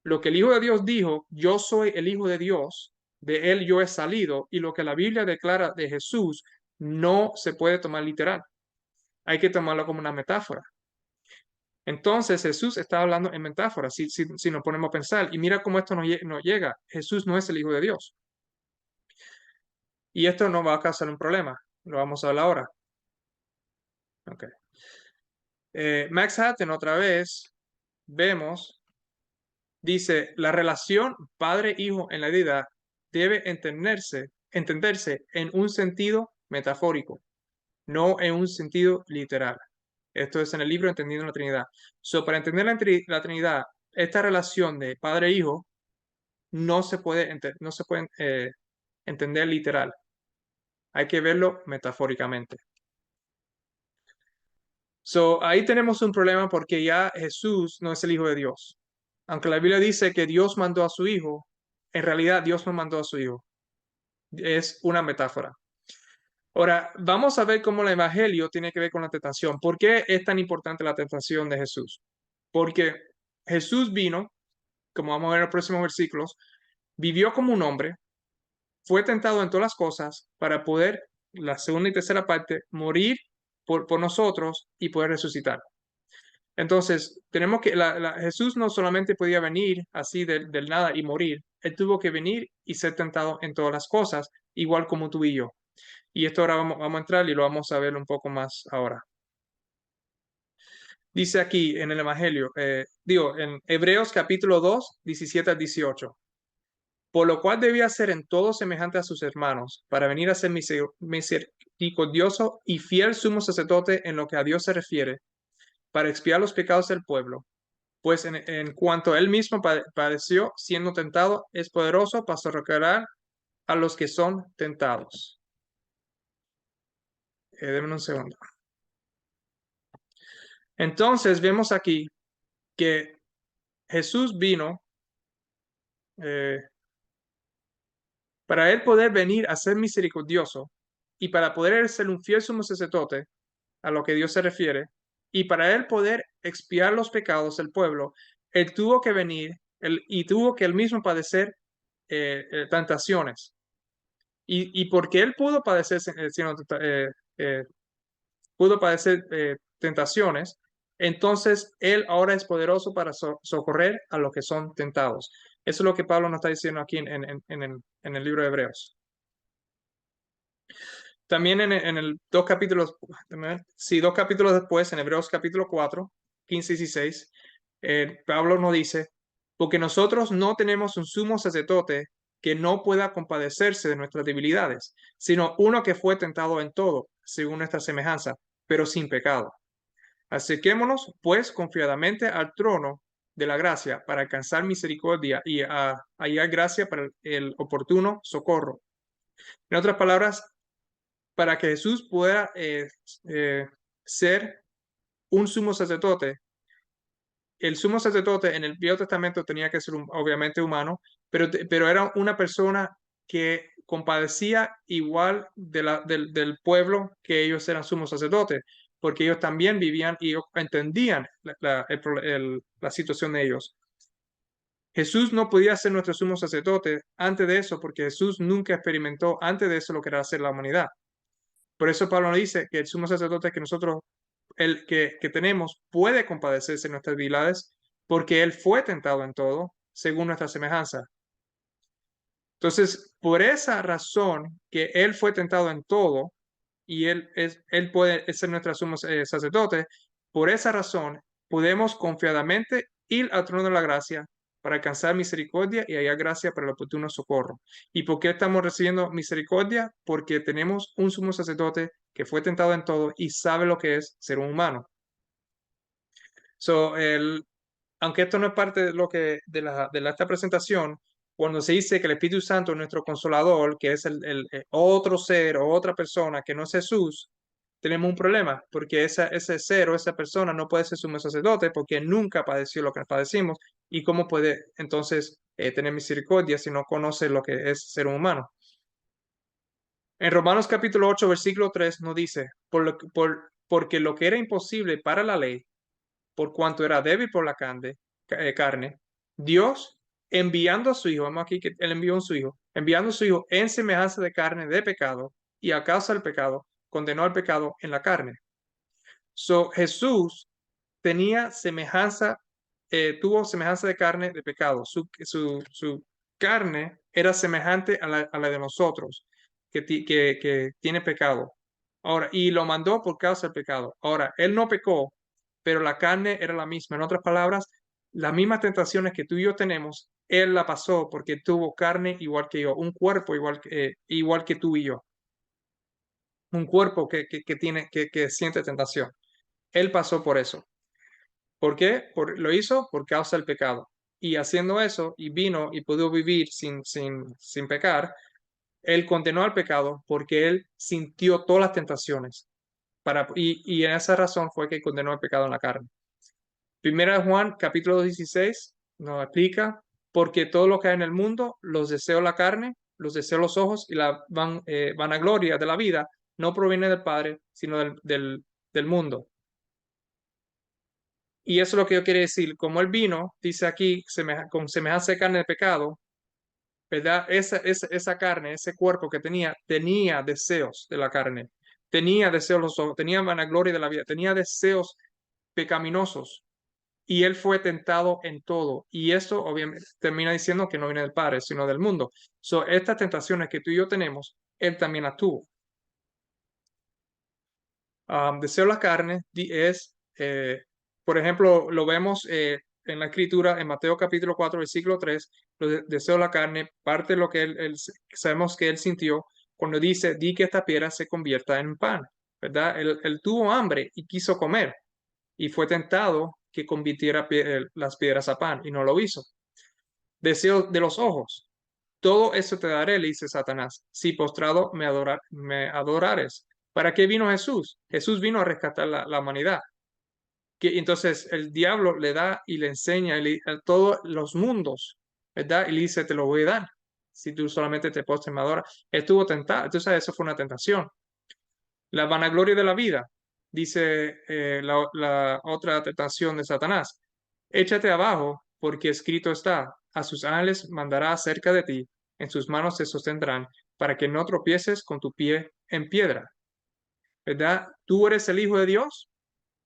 [SPEAKER 1] Lo que el Hijo de Dios dijo: yo soy el Hijo de Dios, de él yo he salido, y lo que la Biblia declara de Jesús no se puede tomar literal. Hay que tomarlo como una metáfora. Entonces Jesús está hablando en metáfora, si nos ponemos a pensar. Y mira cómo esto nos llega. Jesús no es el Hijo de Dios. Y esto no va a causar un problema. Lo vamos a ver ahora. Okay. Max Hatton, otra vez, vemos, dice: la relación padre-hijo en la vida debe entenderse en un sentido metafórico, no en un sentido literal. Esto es en el libro Entendiendo la Trinidad. Para entender la Trinidad, esta relación de padre-hijo no se puede entender literal. Hay que verlo metafóricamente. Ahí tenemos un problema porque ya Jesús no es el Hijo de Dios. Aunque la Biblia dice que Dios mandó a su Hijo, en realidad Dios no mandó a su Hijo. Es una metáfora. Ahora, vamos a ver cómo el Evangelio tiene que ver con la tentación. ¿Por qué es tan importante la tentación de Jesús? Porque Jesús vino, como vamos a ver en los próximos versículos, vivió como un hombre, fue tentado en todas las cosas para poder, la segunda y tercera parte, morir por nosotros y poder resucitar. Entonces, tenemos que, Jesús no solamente podía venir así del nada y morir, él tuvo que venir y ser tentado en todas las cosas, igual como tú y yo. Y esto ahora vamos a entrar y lo vamos a ver un poco más ahora. Dice aquí en el Evangelio, en Hebreos capítulo 2, 17 al 18. Por lo cual debía ser en todo semejante a sus hermanos, para venir a ser misericordioso y fiel sumo sacerdote en lo que a Dios se refiere, para expiar los pecados del pueblo. Pues en cuanto él mismo padeció siendo tentado, es poderoso para socorrer a los que son tentados. Denme un segundo. Entonces vemos aquí que Jesús vino eh, para él poder venir a ser misericordioso y para poder ser un fiel sumo sacerdote a lo que Dios se refiere, y para él poder expiar los pecados del pueblo, él tuvo que venir y tuvo que él mismo padecer tentaciones. Y porque él pudo padecer, pudo padecer tentaciones, entonces él ahora es poderoso para socorrer a los que son tentados. Eso es lo que Pablo nos está diciendo aquí en el libro de Hebreos. También en el dos capítulos después, en Hebreos capítulo 4, 15 y 16, Pablo nos dice: porque nosotros no tenemos un sumo sacerdote que no pueda compadecerse de nuestras debilidades, sino uno que fue tentado en todo, según nuestra semejanza, pero sin pecado. Acerquémonos, pues, confiadamente al trono de la gracia para alcanzar misericordia y hallar gracia para el oportuno socorro. En otras palabras, para que Jesús pueda ser un sumo sacerdote, el sumo sacerdote en el Viejo Testamento tenía que ser obviamente humano, pero era una persona que compadecía igual del pueblo que ellos eran sumos sacerdotes, porque ellos también vivían y ellos entendían la situación de ellos. Jesús no podía ser nuestro sumo sacerdote antes de eso, porque Jesús nunca experimentó antes de eso lo que era hacer la humanidad. Por eso Pablo nos dice que el sumo sacerdote que nosotros, el que tenemos, puede compadecerse de nuestras debilidades, porque él fue tentado en todo, según nuestra semejanza. Entonces, por esa razón que él fue tentado en todo, y él puede ser nuestro sumo sacerdote, por esa razón podemos confiadamente ir al trono de la gracia para alcanzar misericordia y hallar gracia para el oportuno socorro. ¿Y por qué estamos recibiendo misericordia? Porque tenemos un sumo sacerdote que fue tentado en todo y sabe lo que es ser un humano. So, aunque esto no es parte de lo que de esta presentación, cuando se dice que el Espíritu Santo es nuestro consolador, que es el otro ser o otra persona que no es Jesús, tenemos un problema, porque ese ser o esa persona no puede ser sumo sacerdote porque nunca padeció lo que padecimos, y cómo puede entonces tener misericordia si no conoce lo que es ser un humano. En Romanos capítulo 8, versículo 3 nos dice, porque lo que era imposible para la ley, por cuanto era débil por la carne, Dios enviando a su Hijo, vamos aquí que Él envió a su Hijo, enviando a su Hijo en semejanza de carne de pecado, y a causa del pecado, condenó al pecado en la carne. So, Jesús tenía semejanza, tuvo semejanza de carne de pecado. Su carne era semejante a la de nosotros, que tiene pecado. Ahora, y lo mandó por causa del pecado. Ahora, él no pecó, pero la carne era la misma. En otras palabras, las mismas tentaciones que tú y yo tenemos, él la pasó porque tuvo carne igual que yo, un cuerpo igual que tú y yo, un cuerpo que siente tentación. Él pasó por eso. ¿Por qué? Lo hizo por causa del pecado. Y haciendo eso, y vino y pudo vivir sin pecar, él condenó al pecado porque él sintió todas las tentaciones. Y en esa razón fue que condenó el pecado en la carne. Primera de Juan, capítulo 16, nos explica, porque todo lo que hay en el mundo, los deseos de la carne, los deseos de los ojos y la vanagloria de la vida, no proviene del Padre, sino del mundo. Y eso es lo que yo quiero decir. Como él vino, dice aquí, con semejanza de carne de pecado, ¿verdad? Esa carne, ese cuerpo que tenía deseos de la carne, tenía deseos de los ojos, tenía vanagloria de la vida, tenía deseos pecaminosos. Y él fue tentado en todo. Y eso obviamente termina diciendo que no viene del Padre, sino del mundo. Estas tentaciones que tú y yo tenemos, él también las tuvo. Deseo de la carne por ejemplo, lo vemos en la escritura en Mateo capítulo 4, versículo 3, deseo de la carne, parte de lo que sabemos que él sintió cuando dice, di que esta piedra se convierta en pan, ¿verdad? Él tuvo hambre y quiso comer y fue tentado que convirtiera las piedras a pan y no lo hizo. Deseo de los ojos, todo eso te daré, le dice Satanás, si postrado me adorares. ¿Para qué vino Jesús? Jesús vino a rescatar la humanidad. Entonces el diablo le da y le enseña a todos los mundos, ¿verdad? Y le dice, te lo voy a dar si tú solamente te postras y me adoras. Estuvo tentado, entonces eso fue una tentación. La vanagloria de la vida, dice la otra tentación de Satanás. Échate abajo, porque escrito está, a sus ángeles mandará cerca de ti, en sus manos te sostendrán, para que no tropieces con tu pie en piedra. ¿Verdad? ¿Tú eres el Hijo de Dios?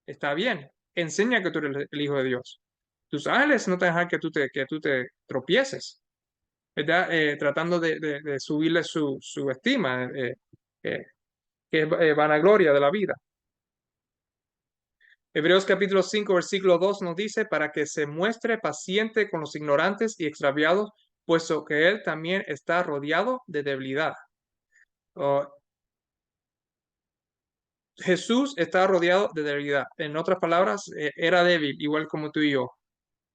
[SPEAKER 1] Está bien. Enseña que tú eres el Hijo de Dios. Tus ángeles no te dejan que tú te tropieces, ¿verdad? Tratando de subirle su estima, eh, que es vanagloria de la vida. Hebreos capítulo 5, versículo 2 nos dice, para que se muestre paciente con los ignorantes y extraviados, puesto que él también está rodeado de debilidad. Oh, Jesús está rodeado de debilidad. En otras palabras, era débil, igual como tú y yo.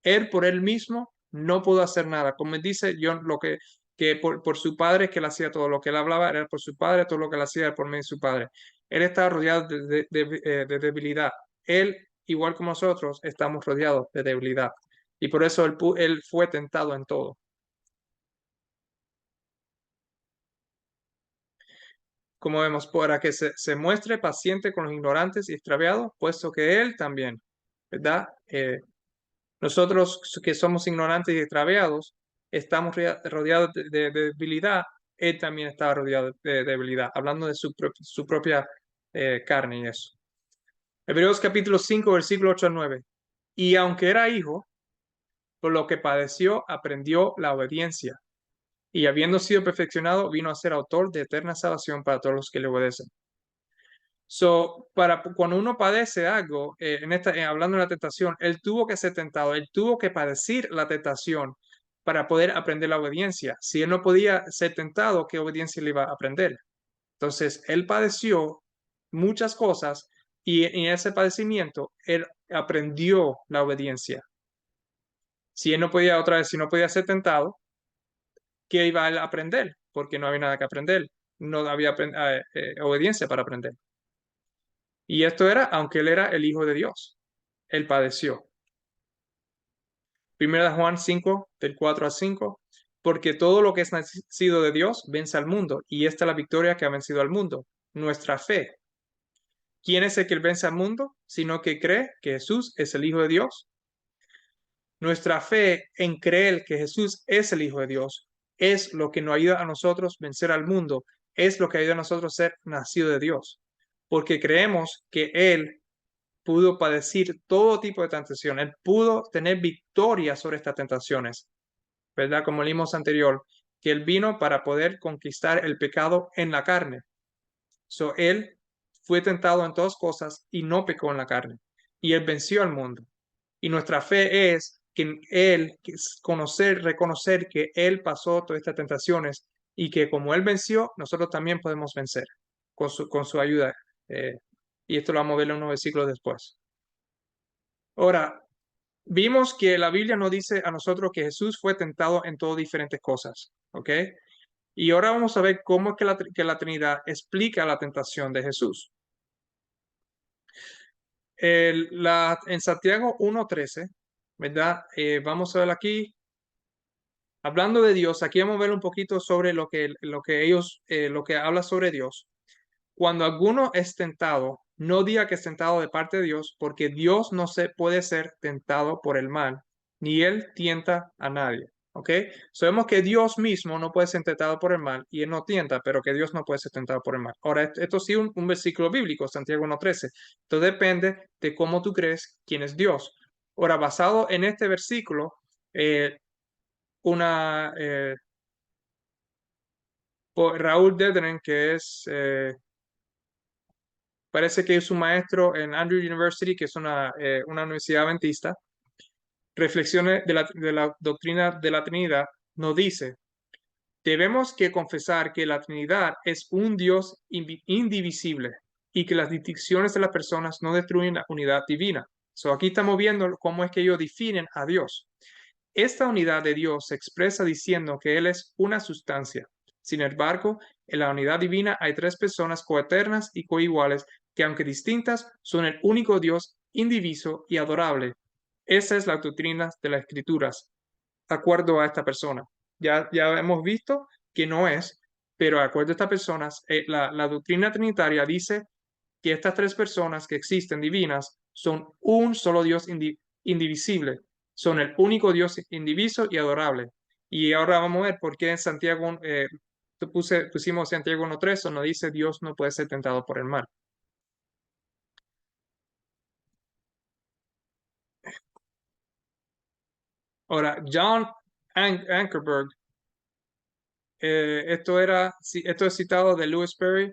[SPEAKER 1] Él por él mismo no pudo hacer nada. Como dice John, que por su padre que él hacía todo lo que él hablaba, era por su padre, todo lo que él hacía era por medio de su padre. Él estaba rodeado de debilidad. Él, igual como nosotros, estamos rodeados de debilidad. Y por eso él fue tentado en todo. como vemos, para que se muestre paciente con los ignorantes y extraviados, puesto que Él también, ¿verdad? Nosotros que somos ignorantes y extraviados, estamos rodeados de debilidad. Él también estaba rodeado de debilidad, hablando de su propia carne y eso. Hebreos capítulo 5, versículo 8 al 9. Y aunque era hijo, por lo que padeció, aprendió la obediencia. Y habiendo sido perfeccionado, vino a ser autor de eterna salvación para todos los que le obedecen. Cuando uno padece algo, hablando de la tentación, él tuvo que ser tentado, él tuvo que padecer la tentación para poder aprender la obediencia. Si él no podía ser tentado, ¿qué obediencia le iba a aprender? Entonces, él padeció muchas cosas y en ese padecimiento, él aprendió la obediencia. Si él no podía, otra vez, si no podía ser tentado, ¿qué iba a aprender? Porque no había nada que aprender, no había obediencia para aprender. Y esto era, aunque él era el Hijo de Dios, él padeció. Primera de Juan 5, del 4 al 5, porque todo lo que es nacido de Dios vence al mundo, y esta es la victoria que ha vencido al mundo, nuestra fe. ¿Quién es el que vence al mundo? Sino que cree que Jesús es el Hijo de Dios. Nuestra fe en creer que Jesús es el Hijo de Dios es lo que nos ayuda a nosotros vencer al mundo, es lo que ayuda a nosotros ser nacido de Dios, porque creemos que Él pudo padecer todo tipo de tentación, Él pudo tener victoria sobre estas tentaciones, ¿verdad? Como leímos anterior, que Él vino para poder conquistar el pecado en la carne. Él fue tentado en todas cosas y no pecó en la carne, y Él venció al mundo. Y nuestra fe es que en Él, reconocer que Él pasó todas estas tentaciones y que como Él venció, nosotros también podemos vencer con su ayuda. Y esto lo vamos a ver en unos versículos después. Ahora, vimos que la Biblia nos dice a nosotros que Jesús fue tentado en todas diferentes cosas, ¿ok? Y ahora vamos a ver cómo es que la Trinidad explica la tentación de Jesús. En Santiago 1:13, ¿verdad? Vamos a ver aquí, hablando de Dios, aquí vamos a ver un poquito sobre lo que habla sobre Dios. Cuando alguno es tentado, no diga que es tentado de parte de Dios, porque Dios no puede ser tentado por el mal, ni Él tienta a nadie. ¿Ok? Sabemos que Dios mismo no puede ser tentado por el mal y Él no tienta, pero que Dios no puede ser tentado por el mal. Ahora, esto sí es un versículo bíblico, Santiago 1:13. Esto depende de cómo tú crees quién es Dios. Ahora, basado en este versículo, eh, Raúl Dedren, que parece que es un maestro en Andrew University, que es una universidad adventista, reflexiones de la doctrina de la Trinidad, nos dice, debemos que confesar que la Trinidad es un Dios indivisible y que las distinciones de las personas no destruyen la unidad divina. Aquí estamos viendo cómo es que ellos definen a Dios. Esta unidad de Dios se expresa diciendo que Él es una sustancia. Sin embargo, en la unidad divina hay tres personas coeternas y coiguales que, aunque distintas, son el único Dios indiviso y adorable. Esa es la doctrina de las Escrituras, de acuerdo a esta persona. Ya hemos visto que no es, pero de acuerdo a estas personas, la doctrina trinitaria dice que estas tres personas que existen divinas son un solo Dios indivisible, son el único Dios indiviso y adorable. Y ahora vamos a ver por qué en Santiago, pusimos Santiago 1:3, donde dice Dios no puede ser tentado por el mal. Ahora, John Ankerberg, esto es citado de Lewis Perry,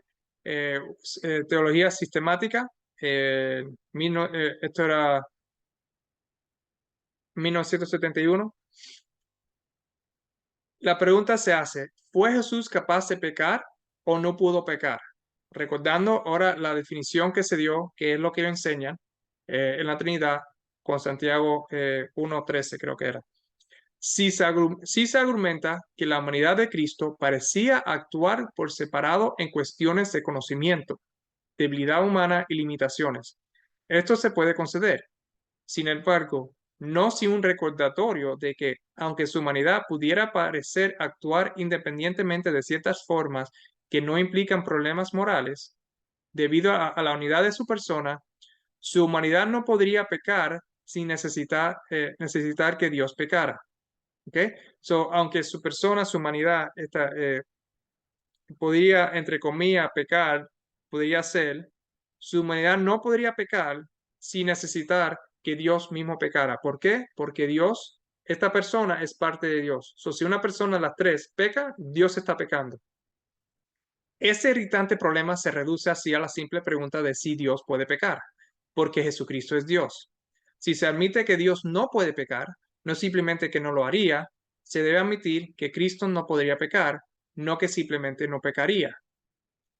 [SPEAKER 1] Teología Sistemática, esto era 1971. La pregunta se hace, ¿fue Jesús capaz de pecar o no pudo pecar? Recordando ahora la definición que se dio, que es lo que ellos enseñan en la Trinidad con Santiago 1:13, creo que era. Si se argumenta que la humanidad de Cristo parecía actuar por separado en cuestiones de conocimiento, debilidad humana y limitaciones, esto se puede conceder. Sin embargo, no sin un recordatorio de que, aunque su humanidad pudiera parecer actuar independientemente de ciertas formas que no implican problemas morales, debido a la unidad de su persona, su humanidad no podría pecar sin necesitar que Dios pecara. ¿Ok? So, aunque su persona, su humanidad, podría, entre comillas, pecar, podría ser, su humanidad no podría pecar sin necesitar que Dios mismo pecara. ¿Por qué? Porque Dios, esta persona es parte de Dios. So, si una persona, las tres, peca, Dios está pecando. Ese irritante problema se reduce así a la simple pregunta de si Dios puede pecar, porque Jesucristo es Dios. Si se admite que Dios no puede pecar, no simplemente que no lo haría, se debe admitir que Cristo no podría pecar, no que simplemente no pecaría.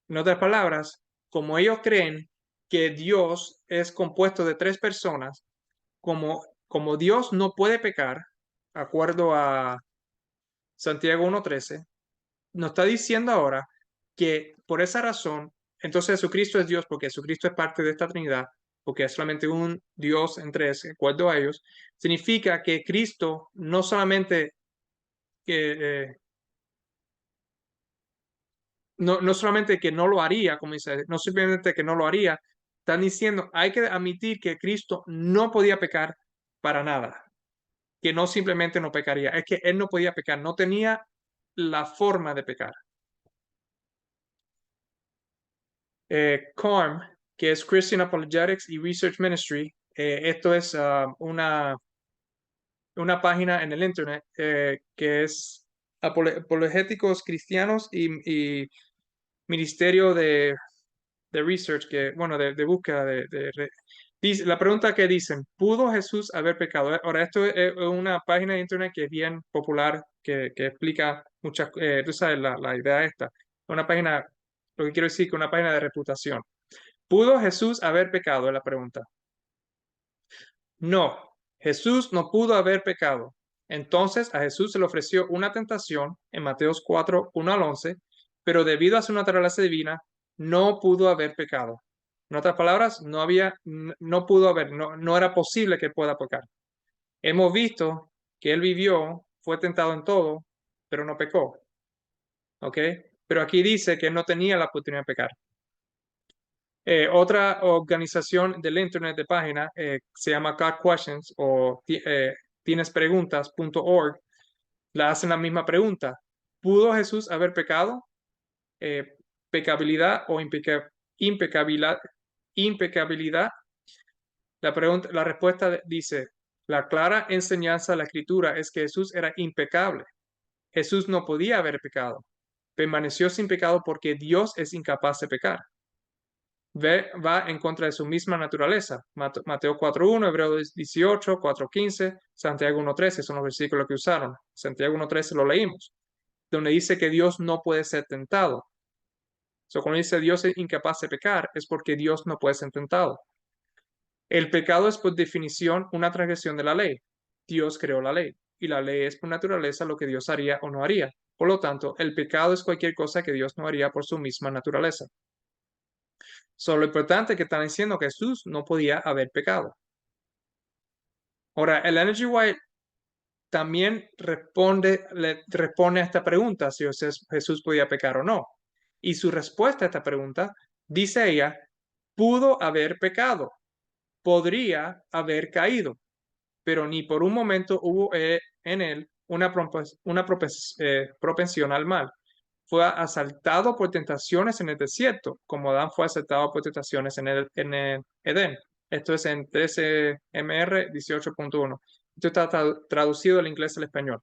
[SPEAKER 1] En otras palabras, como ellos creen que Dios es compuesto de tres personas, como Dios no puede pecar, de acuerdo a Santiago 1:13, nos está diciendo ahora que por esa razón, entonces Jesucristo es Dios porque Jesucristo es parte de esta Trinidad, porque es solamente un Dios en tres, de acuerdo a ellos, significa que Cristo no solamente que no solamente que no lo haría, como dice, no simplemente que no lo haría, están diciendo, hay que admitir que Cristo no podía pecar para nada, que no simplemente no pecaría, es que él no podía pecar, no tenía la forma de pecar. CARM, que es Christian Apologetics y Research Ministry, esto es una página en el Internet que es apologéticos cristianos y ministerio de research, que, bueno, de búsqueda dice, la pregunta que dicen, ¿pudo Jesús haber pecado? Ahora, esto es una página de internet que es bien popular, que explica muchas, tú sabes, la idea esta. Una página, lo que quiero decir que una página de reputación. ¿Pudo Jesús haber pecado? Es la pregunta. No, Jesús no pudo haber pecado. Entonces a Jesús se le ofreció una tentación en Mateos 4, 1 al 11, pero debido a su naturaleza divina, no pudo haber pecado. En otras palabras, no pudo haber, no era posible que pueda pecar. Hemos visto que él vivió, fue tentado en todo, pero no pecó. ¿Ok? Pero aquí dice que no tenía la oportunidad de pecar. Otra organización del Internet de página se llama Got Questions o tienespreguntas.org. La hacen la misma pregunta. ¿Pudo Jesús haber pecado? ¿Pecabilidad o impecabilidad? Impecabilidad. La respuesta dice, la clara enseñanza de la Escritura es que Jesús era impecable. Jesús no podía haber pecado. Permaneció sin pecado porque Dios es incapaz de pecar. Va en contra de su misma naturaleza. Mateo 4:1, Hebreos 18, 4:15, Santiago 1:13 son los versículos que usaron. Santiago 1:13 lo leímos, donde dice que Dios no puede ser tentado. Cuando dice Dios es incapaz de pecar, es porque Dios no puede ser tentado. El pecado es por definición una transgresión de la ley. Dios creó la ley y la ley es por naturaleza lo que Dios haría o no haría. Por lo tanto, el pecado es cualquier cosa que Dios no haría por su misma naturaleza. Lo importante es que están diciendo que Jesús no podía haber pecado. Ahora, el Energy White también le responde a esta pregunta, si Jesús podía pecar o no. Y su respuesta a esta pregunta, dice ella, pudo haber pecado, podría haber caído, pero ni por un momento hubo en él una propensión al mal. Fue asaltado por tentaciones en el desierto, como Adán fue asaltado por tentaciones en el Edén. Esto es en 13 MR 18.1. Esto está traducido del inglés al español.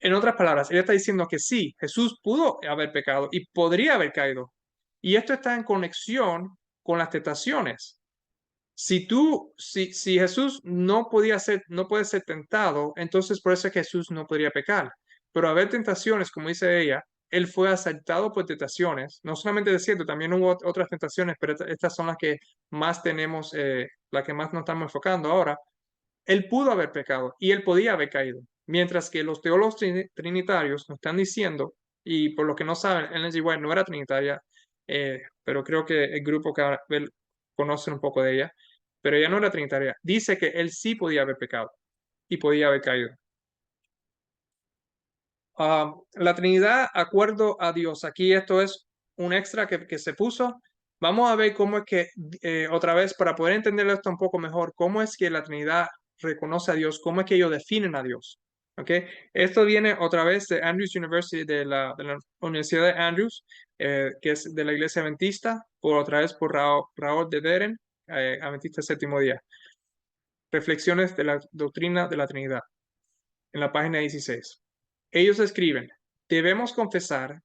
[SPEAKER 1] En otras palabras, ella está diciendo que sí, Jesús pudo haber pecado y podría haber caído. Y esto está en conexión con las tentaciones. Si Jesús no puede ser tentado, entonces por eso es que Jesús no podría pecar. Pero haber tentaciones, como dice ella, él fue asaltado por tentaciones, no solamente de desierto, también hubo otras tentaciones, pero estas son las que más tenemos, las que más nos estamos enfocando ahora. Él pudo haber pecado y él podía haber caído. Mientras que los teólogos trinitarios nos están diciendo, y por lo que no saben, Ellen G. White no era trinitaria, pero creo que el grupo que conoce un poco de ella, pero ella no era trinitaria, dice que él sí podía haber pecado y podía haber caído. La Trinidad, acuerdo a Dios. Aquí esto es un extra que se puso. Vamos a ver cómo es que, otra vez, para poder entender esto un poco mejor, cómo es que la Trinidad reconoce a Dios, cómo es que ellos definen a Dios. ¿Okay? Esto viene otra vez de Andrews University, de la Universidad de Andrews, que es de la Iglesia Adventista, por otra vez por Raúl de Deren, Adventista Séptimo Día. Reflexiones de la doctrina de la Trinidad, en la página 16. Ellos escriben: debemos confesar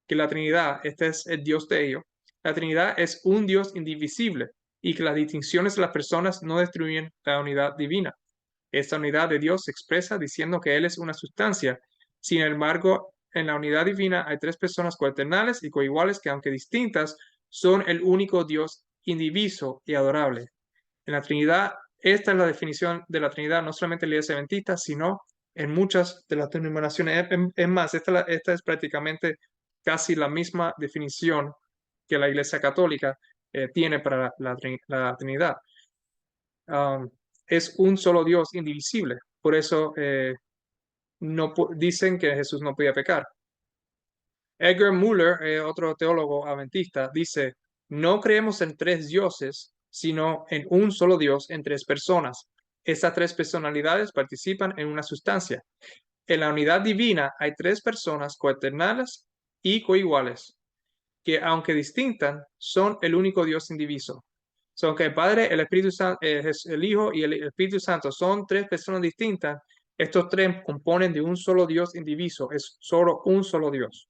[SPEAKER 1] que la Trinidad, este es el Dios de ellos, la Trinidad es un Dios indivisible y que las distinciones de las personas no destruyen la unidad divina. Esta unidad de Dios se expresa diciendo que Él es una sustancia. Sin embargo, en la unidad divina hay tres personas coeternales y coiguales que, aunque distintas, son el único Dios indiviso y adorable. En la Trinidad, esta es la definición de la Trinidad, no solamente en la Iglesia Adventista, sino en muchas de las denominaciones. Es más, esta es prácticamente casi la misma definición que la Iglesia Católica tiene para la Trinidad. Es un solo Dios indivisible. Por eso no dicen que Jesús no podía pecar. Edgar Muller, otro teólogo adventista, dice: no creemos en tres dioses, sino en un solo Dios en tres personas. Estas tres personalidades participan en una sustancia. En la unidad divina hay tres personas coeternales y coiguales, que aunque distintas, son el único Dios indiviso. Son que el Padre, el Espíritu Santo, el Hijo y el Espíritu Santo son tres personas distintas. Estos tres componen de un solo Dios indiviso. Es solo un solo Dios.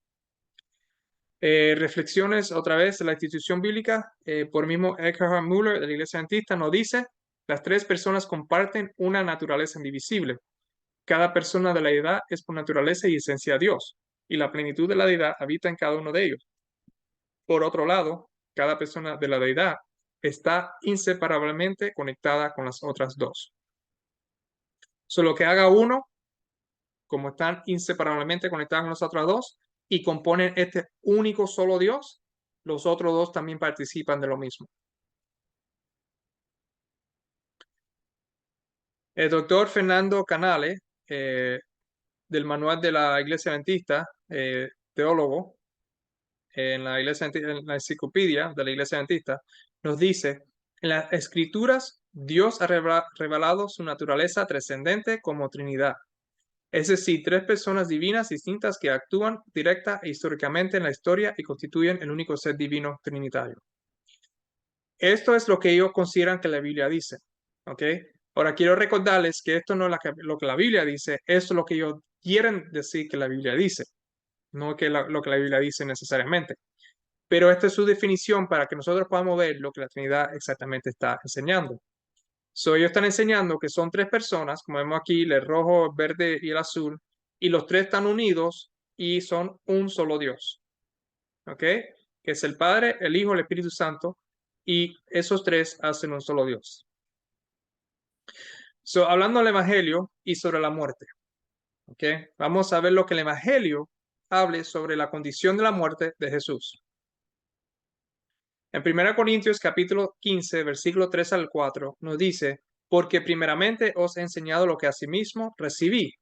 [SPEAKER 1] Reflexiones otra vez de la institución bíblica, por mismo Eckhart Müller de la Iglesia Adventista nos dice: las tres personas comparten una naturaleza indivisible. Cada persona de la deidad es por naturaleza y esencia Dios, y la plenitud de la deidad habita en cada uno de ellos. Por otro lado, cada persona de la deidad está inseparablemente conectada con las otras dos. Solo que haga uno, como están inseparablemente conectadas con las otras dos y componen este único solo Dios, los otros dos también participan de lo mismo. El doctor Fernando Canale, del Manual de la Iglesia Adventista, teólogo, en la enciclopedia de la Iglesia Adventista, nos dice: en las Escrituras, Dios ha revelado su naturaleza trascendente como Trinidad. Es decir, tres personas divinas distintas que actúan directa e históricamente en la historia y constituyen el único ser divino trinitario. Esto es lo que ellos consideran que la Biblia dice. ¿Ok? Ahora quiero recordarles que esto no es lo que la Biblia dice, esto es lo que ellos quieren decir que la Biblia dice, no que lo que la Biblia dice necesariamente. Pero esta es su definición para que nosotros podamos ver lo que la Trinidad exactamente está enseñando. Ellos están enseñando que son tres personas, como vemos aquí, el rojo, el verde y el azul, y los tres están unidos y son un solo Dios. ¿Ok? Que es el Padre, el Hijo, el Espíritu Santo, y esos tres hacen un solo Dios. Hablando del Evangelio y sobre la muerte. ¿Ok? Vamos a ver lo que el Evangelio hable sobre la condición de la muerte de Jesús. En 1 Corintios capítulo 15, versículo 3 al 4, nos dice: porque primeramente os he enseñado lo que asimismo recibí,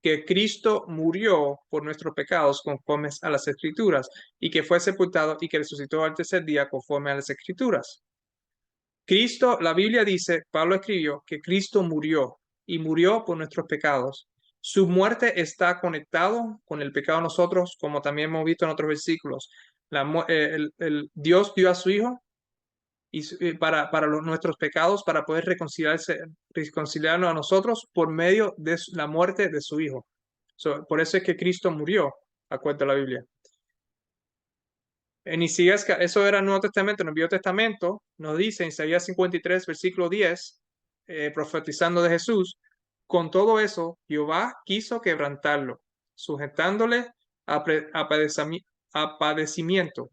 [SPEAKER 1] que Cristo murió por nuestros pecados conforme a las Escrituras, y que fue sepultado y que resucitó al tercer día conforme a las Escrituras. Cristo, la Biblia dice, Pablo escribió que Cristo murió y murió por nuestros pecados. Su muerte está conectado con el pecado de nosotros, como también hemos visto en otros versículos. Dios dio a su Hijo para nuestros pecados, para poder reconciliarnos a nosotros por medio de la muerte de su Hijo. Por eso es que Cristo murió, acuerdo a la Biblia. En Isaías, eso era el Nuevo Testamento. En el Viejo Testamento nos dice en Isaías 53, versículo 10, profetizando de Jesús: con todo eso, Jehová quiso quebrantarlo, sujetándole a padecimiento.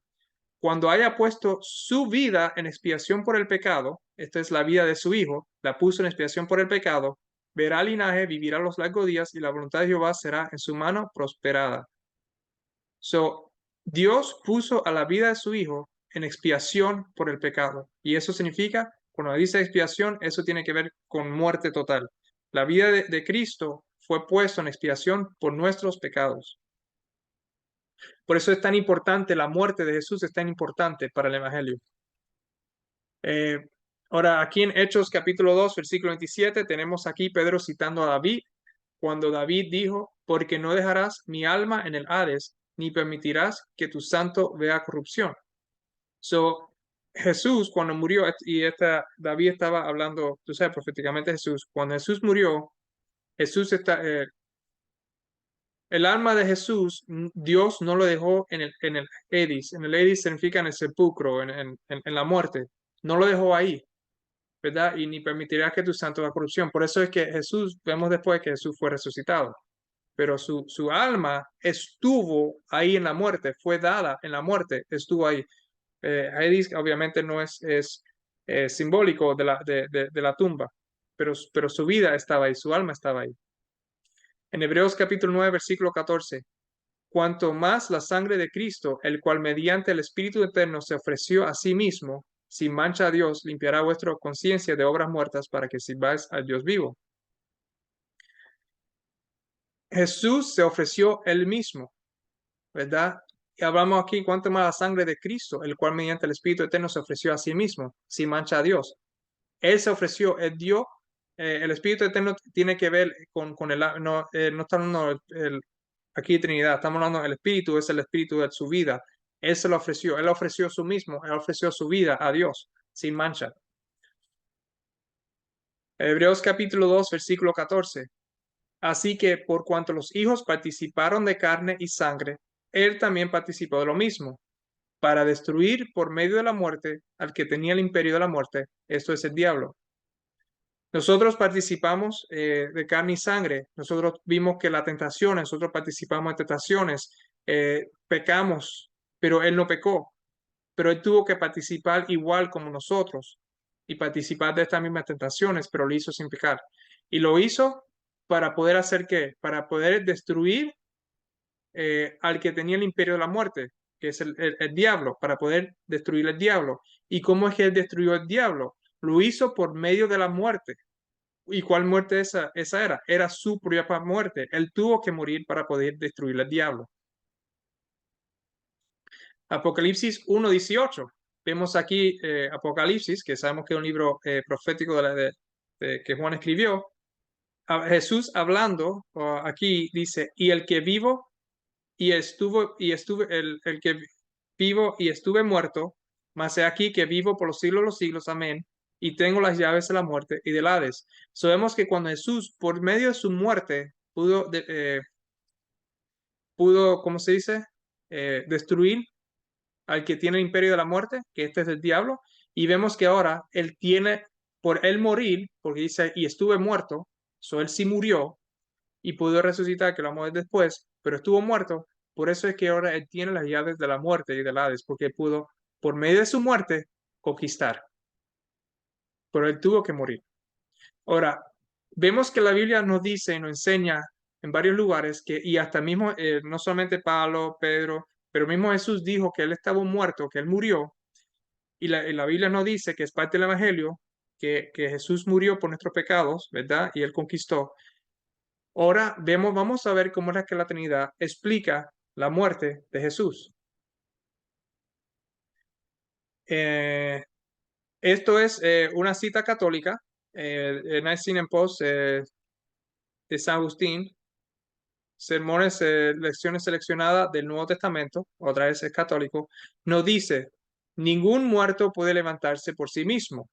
[SPEAKER 1] Cuando haya puesto su vida en expiación por el pecado, esta es la vida de su Hijo, la puso en expiación por el pecado, verá el linaje, vivirá los largos días, y la voluntad de Jehová será en su mano prosperada. Dios puso a la vida de su Hijo en expiación por el pecado. Y eso significa, cuando dice expiación, eso tiene que ver con muerte total. La vida de Cristo fue puesta en expiación por nuestros pecados. Por eso es tan importante, la muerte de Jesús es tan importante para el Evangelio. Eh, Ahora, aquí en Hechos capítulo 2, versículo 27, tenemos aquí Pedro citando a David, cuando David dijo, porque no dejarás mi alma en el Hades, ni permitirás que tu santo vea corrupción. So, Jesús cuando murió, David estaba hablando, tú sabes, proféticamente Jesús, cuando Jesús murió, Jesús está, el alma de Jesús, Dios no lo dejó en el Hades. En el Hades significa en el sepulcro, en la muerte. No lo dejó ahí, ¿verdad? Y ni permitirá que tu santo haga corrupción. Por eso es que Jesús, vemos después que Jesús fue resucitado. Pero su alma estuvo ahí en la muerte, fue dada en la muerte, estuvo ahí. Hades obviamente no es simbólico de la tumba, pero su vida estaba ahí, su alma estaba ahí. En Hebreos capítulo 9, versículo 14. Cuanto más la sangre de Cristo, el cual mediante el Espíritu Eterno se ofreció a sí mismo, sin mancha a Dios, limpiará vuestra conciencia de obras muertas para que sirváis al Dios vivo. Jesús se ofreció él mismo, ¿verdad? Y hablamos aquí, cuanto más la sangre de Cristo, el cual mediante el Espíritu Eterno se ofreció a sí mismo, sin mancha a Dios. Él se ofreció, él dio, el Espíritu Eterno tiene que ver con no está hablando aquí Trinidad, estamos hablando del Espíritu, es el Espíritu de su vida. Él se lo ofreció, él ofreció su mismo, él ofreció su vida a Dios, sin mancha. Hebreos capítulo 2, versículo 14. Así que por cuanto los hijos participaron de carne y sangre, él también participó de lo mismo, para destruir por medio de la muerte al que tenía el imperio de la muerte, esto es el diablo. Nosotros participamos de carne y sangre. Nosotros vimos que la tentación, nosotros participamos en tentaciones, pecamos, pero él no pecó. Pero él tuvo que participar igual como nosotros y participar de estas mismas tentaciones, pero lo hizo sin pecar. Y lo hizo para poder hacer qué? Para poder destruir al que tenía el imperio de la muerte, que es el diablo, para poder destruir el diablo. ¿Y cómo es que él destruyó el diablo? Lo hizo por medio de la muerte. ¿Y cuál muerte esa era? Era su propia muerte. Él tuvo que morir para poder destruir al diablo. Apocalipsis 1:18. Vemos aquí Apocalipsis, que sabemos que es un libro profético que Juan escribió. Jesús hablando aquí dice, y el que vivo el que vivo y estuve muerto, mas he aquí que vivo por los siglos de los siglos, amén, y tengo las llaves de la muerte y del Hades. Sabemos que cuando Jesús, por medio de su muerte, pudo, ¿cómo se dice? Destruir al que tiene el imperio de la muerte, que este es el diablo, y vemos que ahora él tiene, por él morir, porque dice, y estuve muerto, él sí murió y pudo resucitar, que lo vamos a ver después, pero estuvo muerto, por eso es que ahora él tiene las llaves de la muerte y del Hades, porque él pudo, por medio de su muerte, conquistar, pero él tuvo que morir. Ahora, vemos que la Biblia nos dice y nos enseña en varios lugares que, y hasta mismo, no solamente Pablo, Pedro, pero mismo Jesús dijo que él estaba muerto, que él murió, y la Biblia nos dice que es parte del Evangelio, que Jesús murió por nuestros pecados, ¿verdad? Y él conquistó. Ahora vamos a ver cómo es que la Trinidad explica la muerte de Jesús. Eh, Esto es una cita católica, Nicene Post de San Agustín, sermones, lecciones seleccionadas del Nuevo Testamento, otra vez es católico, nos dice, ningún muerto puede levantarse por sí mismo.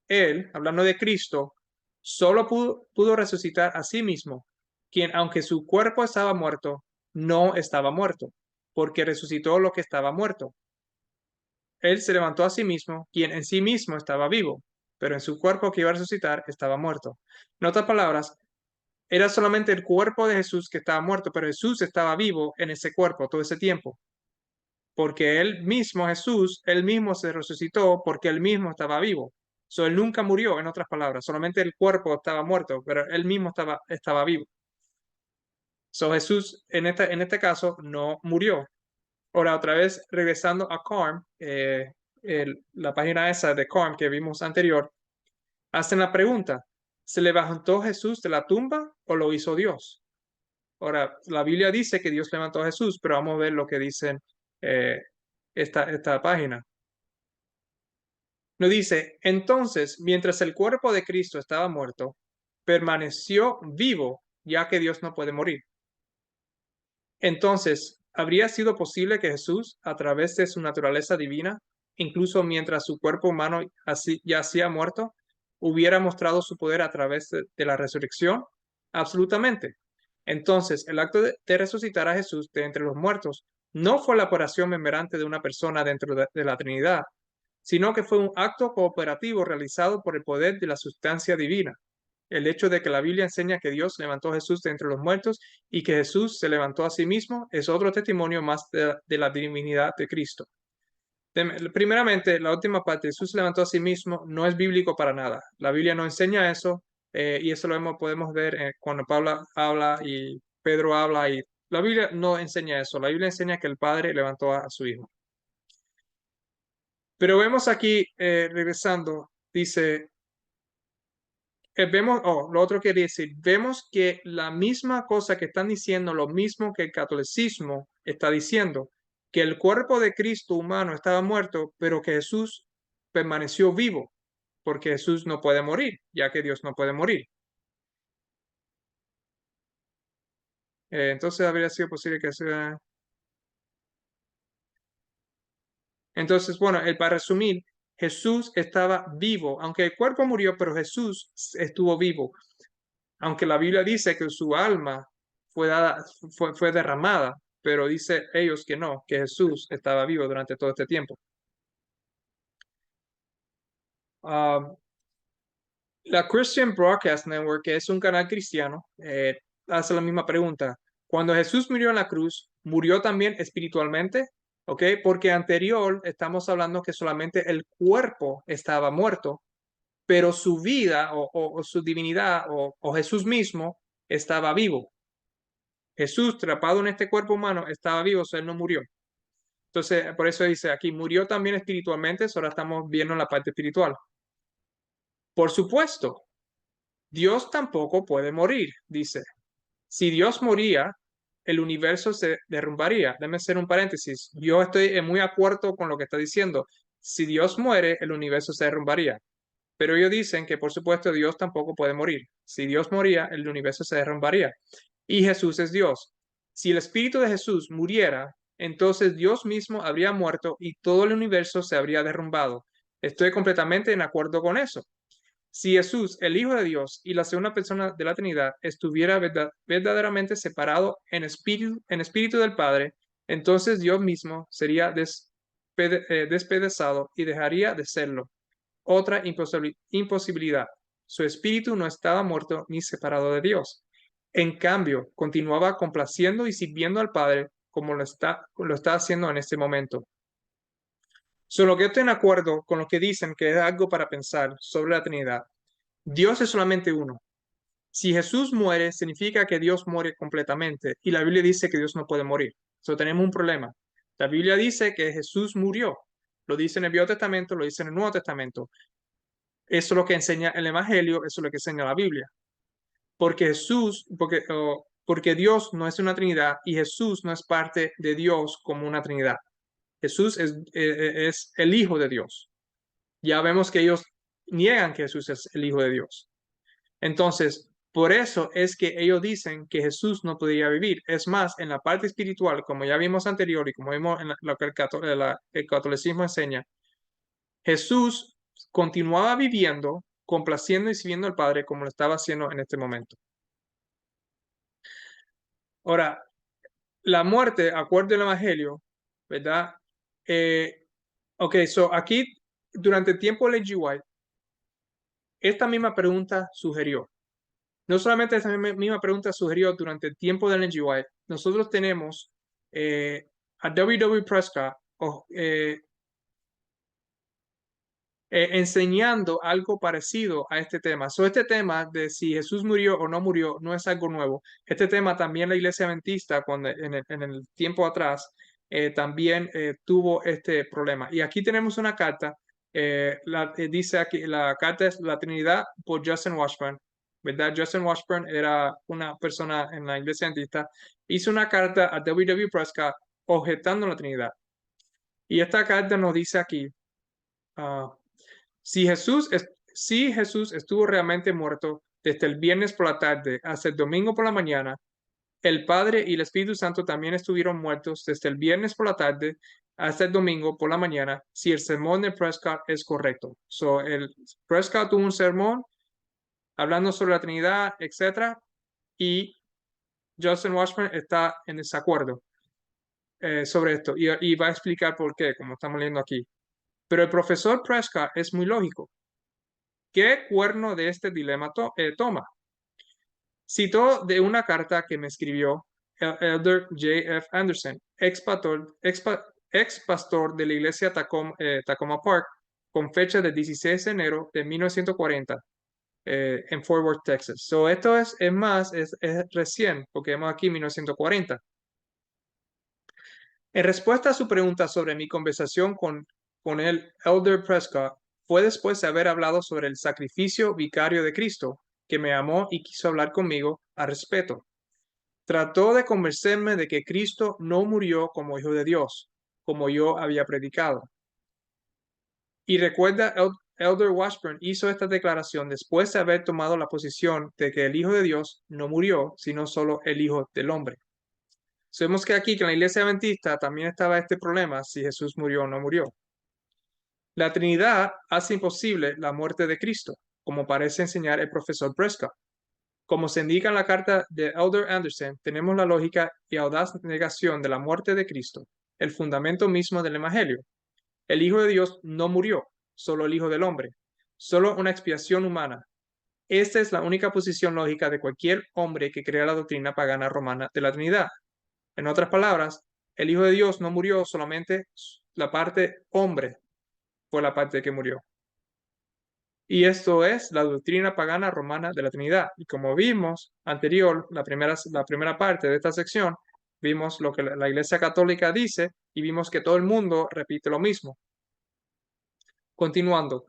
[SPEAKER 1] Él, hablando de Cristo, solo pudo resucitar a sí mismo, quien, aunque su cuerpo estaba muerto, no estaba muerto, porque resucitó lo que estaba muerto. Él se levantó a sí mismo, quien en sí mismo estaba vivo, pero en su cuerpo que iba a resucitar estaba muerto. En otras palabras, era solamente el cuerpo de Jesús que estaba muerto, pero Jesús estaba vivo en ese cuerpo todo ese tiempo, porque él mismo, Jesús, él mismo se resucitó porque él mismo estaba vivo. Él nunca murió, en otras palabras, solamente el cuerpo estaba muerto, pero él mismo estaba vivo. Jesús en este caso no murió. Ahora, otra vez, regresando a Carm, la página esa de Carm que vimos anterior, hacen la pregunta, ¿se levantó Jesús de la tumba o lo hizo Dios? Ahora, la Biblia dice que Dios levantó a Jesús, pero vamos a ver lo que dicen eh, esta página. Nos dice, entonces, mientras el cuerpo de Cristo estaba muerto, permaneció vivo, ya que Dios no puede morir. Entonces, ¿habría sido posible que Jesús, a través de su naturaleza divina, incluso mientras su cuerpo humano yacía muerto, hubiera mostrado su poder a través de la resurrección? Absolutamente. Entonces, el acto de resucitar a Jesús de entre los muertos no fue la operación memorante de una persona dentro de la Trinidad, sino que fue un acto cooperativo realizado por el poder de la sustancia divina. El hecho de que la Biblia enseña que Dios levantó a Jesús de entre los muertos y que Jesús se levantó a sí mismo es otro testimonio más de la divinidad de Cristo. Primeramente, la última parte, Jesús se levantó a sí mismo, no es bíblico para nada. La Biblia no enseña eso, y eso podemos ver cuando Pablo habla y Pedro habla, y la Biblia no enseña eso. La Biblia enseña que el Padre levantó a su Hijo. Pero vemos aquí, regresando, dice, lo otro que decir, vemos que la misma cosa que están diciendo, lo mismo que el catolicismo está diciendo, que el cuerpo de Cristo humano estaba muerto, pero que Jesús permaneció vivo, porque Jesús no puede morir, ya que Dios no puede morir. Entonces habría sido posible que sea... Entonces, bueno, para resumir, Jesús estaba vivo, aunque el cuerpo murió, pero Jesús estuvo vivo. Aunque la Biblia dice que su alma fue derramada, pero dice ellos que no, que Jesús estaba vivo durante todo este tiempo. La Christian Broadcast Network, que es un canal cristiano, hace la misma pregunta. Cuando Jesús murió en la cruz, ¿murió también espiritualmente? ¿Ok? Porque anterior estamos hablando que solamente el cuerpo estaba muerto, pero su vida o su divinidad o Jesús mismo estaba vivo. Jesús, atrapado en este cuerpo humano, estaba vivo, o sea, él no murió. Entonces, por eso dice aquí, murió también espiritualmente, ahora estamos viendo la parte espiritual. Por supuesto, Dios tampoco puede morir, dice. Si Dios moría, el universo se derrumbaría. Déjame hacer un paréntesis. Yo estoy muy de acuerdo con lo que está diciendo. Si Dios muere, el universo se derrumbaría. Pero ellos dicen que, por supuesto, Dios tampoco puede morir. Si Dios moría, el universo se derrumbaría. Y Jesús es Dios. Si el Espíritu de Jesús muriera, entonces Dios mismo habría muerto y todo el universo se habría derrumbado. Estoy completamente en acuerdo con eso. Si Jesús, el Hijo de Dios y la segunda persona de la Trinidad, estuviera verdaderamente separado en espíritu del Padre, entonces Dios mismo sería despedazado y dejaría de serlo. Otra imposibilidad. Su espíritu no estaba muerto ni separado de Dios. En cambio, continuaba complaciendo y sirviendo al Padre como lo está haciendo en este momento. Solo que estoy en acuerdo con lo que dicen que es algo para pensar sobre la Trinidad. Dios es solamente uno. Si Jesús muere, significa que Dios muere completamente. Y la Biblia dice que Dios no puede morir. Entonces tenemos un problema. La Biblia dice que Jesús murió. Lo dice en el Viejo Testamento, lo dice en el Nuevo Testamento. Eso es lo que enseña el Evangelio, eso es lo que enseña la Biblia. Porque Dios no es una Trinidad y Jesús no es parte de Dios como una Trinidad. Jesús es el Hijo de Dios. Ya vemos que ellos niegan que Jesús es el Hijo de Dios. Entonces, por eso es que ellos dicen que Jesús no podía vivir. Es más, en la parte espiritual, como ya vimos anterior y como vimos en lo que el catolicismo enseña, Jesús continuaba viviendo, complaciendo y sirviendo al Padre como lo estaba haciendo en este momento. Ahora, la muerte, acuerdo al Evangelio, ¿verdad? Ok, aquí, durante el tiempo de G. White, esta misma pregunta sugirió. No solamente esta misma pregunta sugirió durante el tiempo del G. White, nosotros tenemos a W. Prescott enseñando algo parecido a este tema. Este tema de si Jesús murió o no murió no es algo nuevo. Este tema también la Iglesia Adventista, cuando en el tiempo atrás, también tuvo este problema. Y aquí tenemos una carta, dice aquí, la carta es La Trinidad por Justin Washburn, ¿verdad? Justin Washburn era una persona en la iglesia adventista, hizo una carta a W. Prescott objetando la Trinidad. Y esta carta nos dice aquí, ah, si Jesús estuvo realmente muerto desde el viernes por la tarde hasta el domingo por la mañana, el Padre y el Espíritu Santo también estuvieron muertos desde el viernes por la tarde hasta el domingo por la mañana, si el sermón de Prescott es correcto. Prescott tuvo un sermón hablando sobre la Trinidad, etc. Y Justin Washburn está en desacuerdo sobre esto y va a explicar por qué, como estamos leyendo aquí. Pero el profesor Prescott es muy lógico. ¿Qué cuerno de este dilema toma? Citó de una carta que me escribió el Elder J.F. Anderson, ex pastor de la iglesia Tacoma Park, con fecha del 16 de enero de 1940 en Fort Worth, Texas. Esto es recién, porque vemos aquí 1940. En respuesta a su pregunta sobre mi conversación con el Elder Prescott, fue después de haber hablado sobre el sacrificio vicario de Cristo, que me amó y quiso hablar conmigo a respeto. Trató de convencerme de que Cristo no murió como Hijo de Dios, como yo había predicado. Y recuerda, Elder Washburn hizo esta declaración después de haber tomado la posición de que el Hijo de Dios no murió, sino solo el Hijo del Hombre. Sabemos que aquí, que en la iglesia adventista, también estaba este problema, si Jesús murió o no murió. La Trinidad hace imposible la muerte de Cristo, como parece enseñar el profesor Prescott. Como se indica en la carta de Elder Anderson, tenemos la lógica y audaz negación de la muerte de Cristo, el fundamento mismo del Evangelio. El Hijo de Dios no murió, solo el Hijo del Hombre, solo una expiación humana. Esta es la única posición lógica de cualquier hombre que crea la doctrina pagana romana de la Trinidad. En otras palabras, el Hijo de Dios no murió, solamente la parte hombre fue la parte que murió. Y esto es la doctrina pagana romana de la Trinidad. Y como vimos anterior, la primera parte de esta sección, vimos lo que la Iglesia Católica dice y vimos que todo el mundo repite lo mismo. Continuando,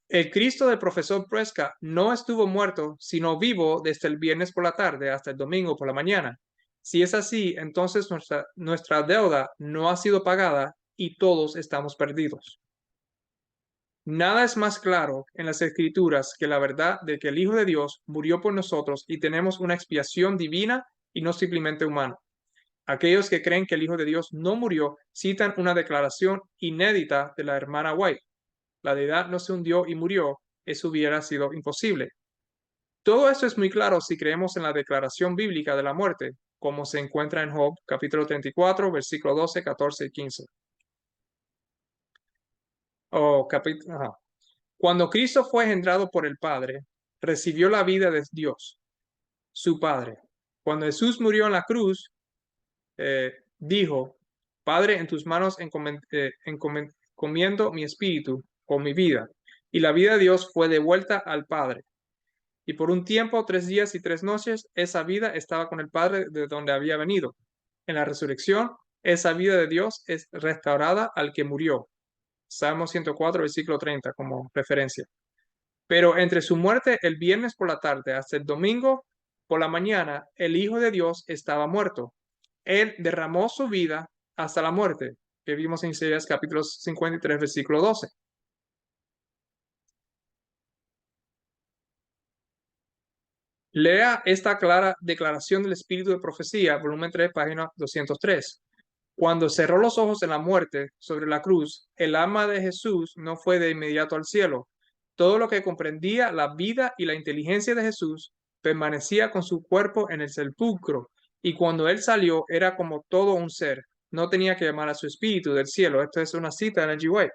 [SPEAKER 1] el Cristo del profesor Prescott no estuvo muerto, sino vivo desde el viernes por la tarde hasta el domingo por la mañana. Si es así, entonces nuestra deuda no ha sido pagada y todos estamos perdidos. Nada es más claro en las Escrituras que la verdad de que el Hijo de Dios murió por nosotros y tenemos una expiación divina y no simplemente humana. Aquellos que creen que el Hijo de Dios no murió citan una declaración inédita de la hermana White. La deidad no se hundió y murió. Eso hubiera sido imposible. Todo esto es muy claro si creemos en la declaración bíblica de la muerte, como se encuentra en Job, capítulo 34, versículo 12, 14 y 15. Cuando Cristo fue engendrado por el Padre, recibió la vida de Dios, su Padre. Cuando Jesús murió en la cruz, dijo, Padre, en tus manos encomiendo mi espíritu o mi vida. Y la vida de Dios fue devuelta al Padre. Y por un tiempo, 3 días y 3 noches, esa vida estaba con el Padre de donde había venido. En la resurrección, esa vida de Dios es restaurada al que murió. Salmo 104, versículo 30, como referencia. Pero entre su muerte el viernes por la tarde hasta el domingo por la mañana, el Hijo de Dios estaba muerto. Él derramó su vida hasta la muerte, que vimos en Isaías capítulo 53, versículo 12. Lea esta clara declaración del Espíritu de Profecía, volumen 3, página 203. Cuando cerró los ojos en la muerte sobre la cruz, el alma de Jesús no fue de inmediato al cielo. Todo lo que comprendía la vida y la inteligencia de Jesús permanecía con su cuerpo en el sepulcro, y cuando él salió era como todo un ser. No tenía que llamar a su espíritu del cielo. Esto es una cita de G. White,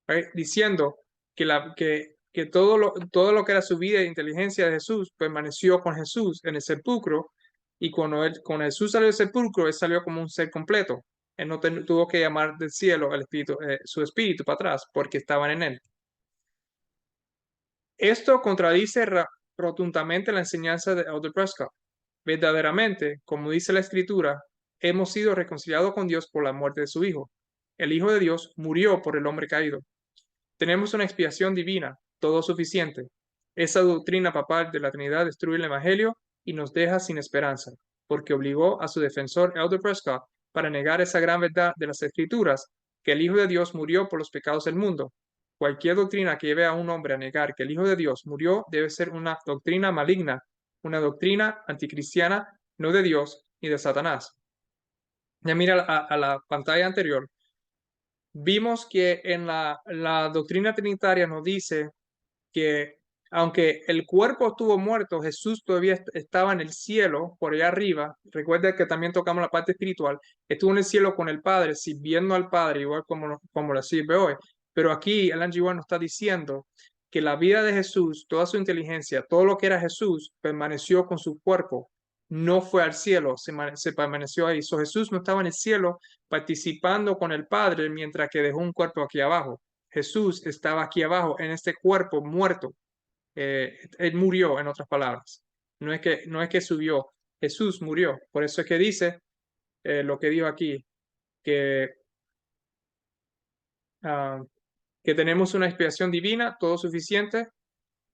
[SPEAKER 1] right? Diciendo que todo lo que era su vida e inteligencia de Jesús permaneció con Jesús en el sepulcro, y cuando Jesús salió del sepulcro, él salió como un ser completo. Él no tuvo que llamar del cielo su espíritu para atrás porque estaban en él. Esto contradice rotundamente la enseñanza de Elder Prescott. Verdaderamente, como dice la Escritura, hemos sido reconciliados con Dios por la muerte de su Hijo. El Hijo de Dios murió por el hombre caído. Tenemos una expiación divina, todo suficiente. Esa doctrina papal de la Trinidad destruye el Evangelio y nos deja sin esperanza, porque obligó a su defensor Elder Prescott para negar esa gran verdad de las Escrituras, que el Hijo de Dios murió por los pecados del mundo. Cualquier doctrina que lleve a un hombre a negar que el Hijo de Dios murió debe ser una doctrina maligna, una doctrina anticristiana, no de Dios ni de Satanás. Ya mira a la pantalla anterior. Vimos que en la doctrina trinitaria nos dice que aunque el cuerpo estuvo muerto, Jesús todavía estaba en el cielo, por allá arriba. Recuerda que también tocamos la parte espiritual. Estuvo en el cielo con el Padre, sirviendo al Padre, igual como lo sirve hoy. Pero aquí el ángel nos está diciendo que la vida de Jesús, toda su inteligencia, todo lo que era Jesús, permaneció con su cuerpo. No fue al cielo, se permaneció ahí. So, Jesús no estaba en el cielo participando con el Padre mientras que dejó un cuerpo aquí abajo. Jesús estaba aquí abajo en este cuerpo muerto. Él murió, en otras palabras. No es que subió, Jesús murió. Por eso es que dice lo que dijo aquí, que, uh, que tenemos una expiación divina, todo suficiente,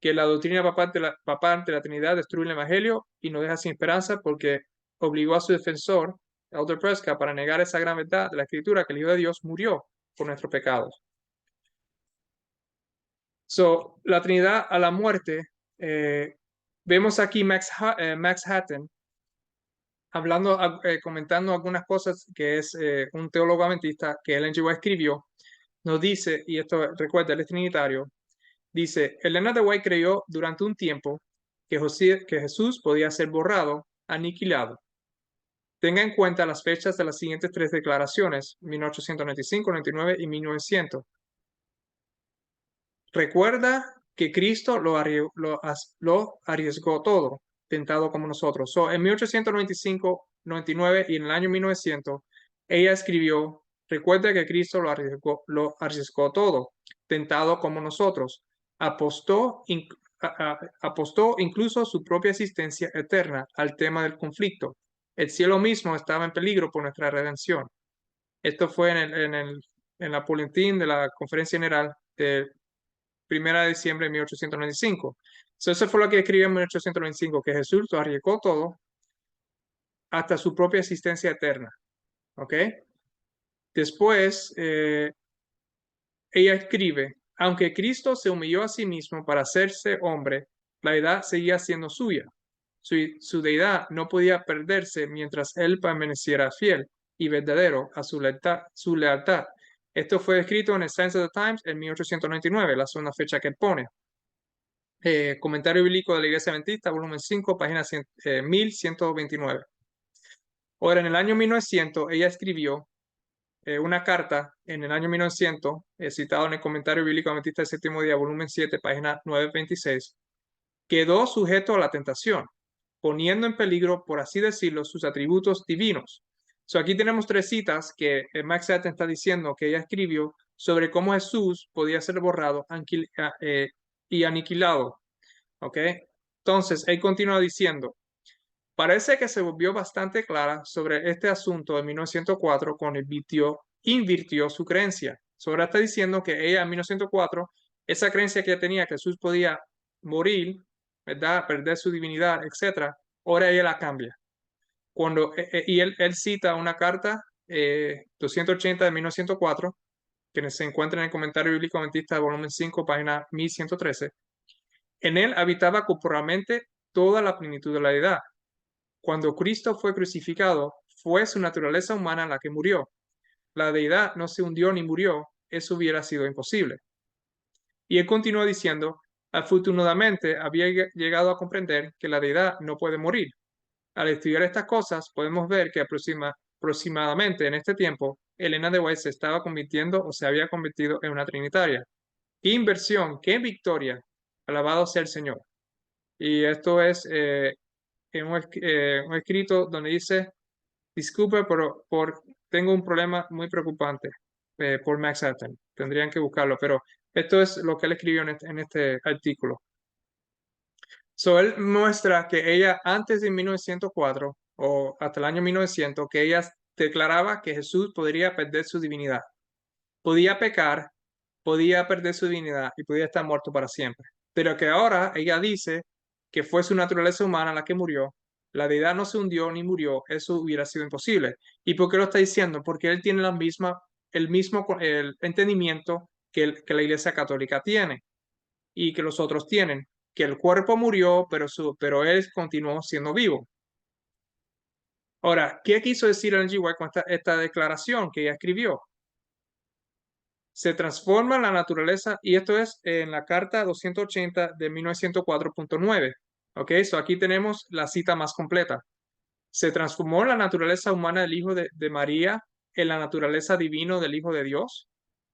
[SPEAKER 1] que la doctrina papal de la Trinidad destruye el Evangelio y nos deja sin esperanza porque obligó a su defensor, Elder Prescott, para negar esa gran verdad de la Escritura, que el Hijo de Dios murió por nuestros pecados. So, la Trinidad a la muerte, vemos aquí Max Hatton hablando, comentando algunas cosas que es un teólogo adventista que Ellen G. White escribió, nos dice, y esto recuerda, él es trinitario, dice, Elena de White creyó durante un tiempo que Jesús podía ser borrado, aniquilado. Tenga en cuenta las fechas de las siguientes tres declaraciones, 1895, 99 y 1900. Recuerda que Cristo lo arriesgó todo, tentado como nosotros. So, en 1895, 99 y en el año 1900, ella escribió, recuerda que Cristo lo arriesgó todo, tentado como nosotros. Apostó incluso su propia existencia eterna al tema del conflicto. El cielo mismo estaba en peligro por nuestra redención. Esto fue en la boletín de la Conferencia General de 1 de diciembre de 1895. Eso fue lo que escribió en 1895, que Jesús lo arriesgó todo hasta su propia existencia eterna. ¿Ok? Después, ella escribe, aunque Cristo se humilló a sí mismo para hacerse hombre, la deidad seguía siendo suya. Su deidad no podía perderse mientras él permaneciera fiel y verdadero a su lealtad. Esto fue escrito en el Science of the Times en 1899, la segunda fecha que él pone. Comentario bíblico de la Iglesia Adventista, volumen 5, página 1129. Ahora, en el año 1900, ella escribió una carta en el año 1900, citado en el Comentario Bíblico Adventista del Séptimo Día, volumen 7, página 926, quedó sujeto a la tentación, poniendo en peligro, por así decirlo, sus atributos divinos. So, aquí tenemos tres citas que Max Hatton está diciendo que ella escribió sobre cómo Jesús podía ser borrado y aniquilado. ¿Ok? Entonces, él continúa diciendo, parece que se volvió bastante clara sobre este asunto en 1904 cuando invirtió su creencia. Ahora está diciendo que ella en 1904, esa creencia que tenía que Jesús podía morir, ¿verdad? Perder su divinidad, etc. Ahora ella la cambia. Y él cita una carta 280 de 1904, que se encuentra en el Comentario Bíblico Adventista, volumen 5, página 1113. En él habitaba corporalmente toda la plenitud de la deidad. Cuando Cristo fue crucificado, fue su naturaleza humana la que murió. La deidad no se hundió ni murió, eso hubiera sido imposible. Y él continuó diciendo, afortunadamente había llegado a comprender que la deidad no puede morir. Al estudiar estas cosas, podemos ver que aproximadamente en este tiempo, Elena de White se estaba convirtiendo o se había convertido en una trinitaria. ¡Qué inversión! ¡Qué victoria! Alabado sea el Señor. Y esto es en un escrito donde dice, disculpe, pero tengo un problema muy preocupante por Max Hatton. Tendrían que buscarlo, pero esto es lo que él escribió en este artículo. So, él muestra que ella antes de 1904 o hasta el año 1900, que ella declaraba que Jesús podría perder su divinidad. Podía pecar, podía perder su divinidad y podía estar muerto para siempre. pero que ahora ella dice que fue su naturaleza humana la que murió. La deidad no se hundió ni murió, eso hubiera sido imposible. ¿Y por qué lo está diciendo? Porque él tiene el mismo el entendimiento que la Iglesia Católica tiene y que los otros tienen, que el cuerpo murió, pero él continuó siendo vivo. Ahora, ¿qué quiso decir Ellen G. White con esta declaración que ella escribió? Se transforma la naturaleza, y esto es en la carta 280 de 1904.9. ¿Ok? So aquí tenemos la cita más completa. Se transformó la naturaleza humana del Hijo de María en la naturaleza divino del Hijo de Dios.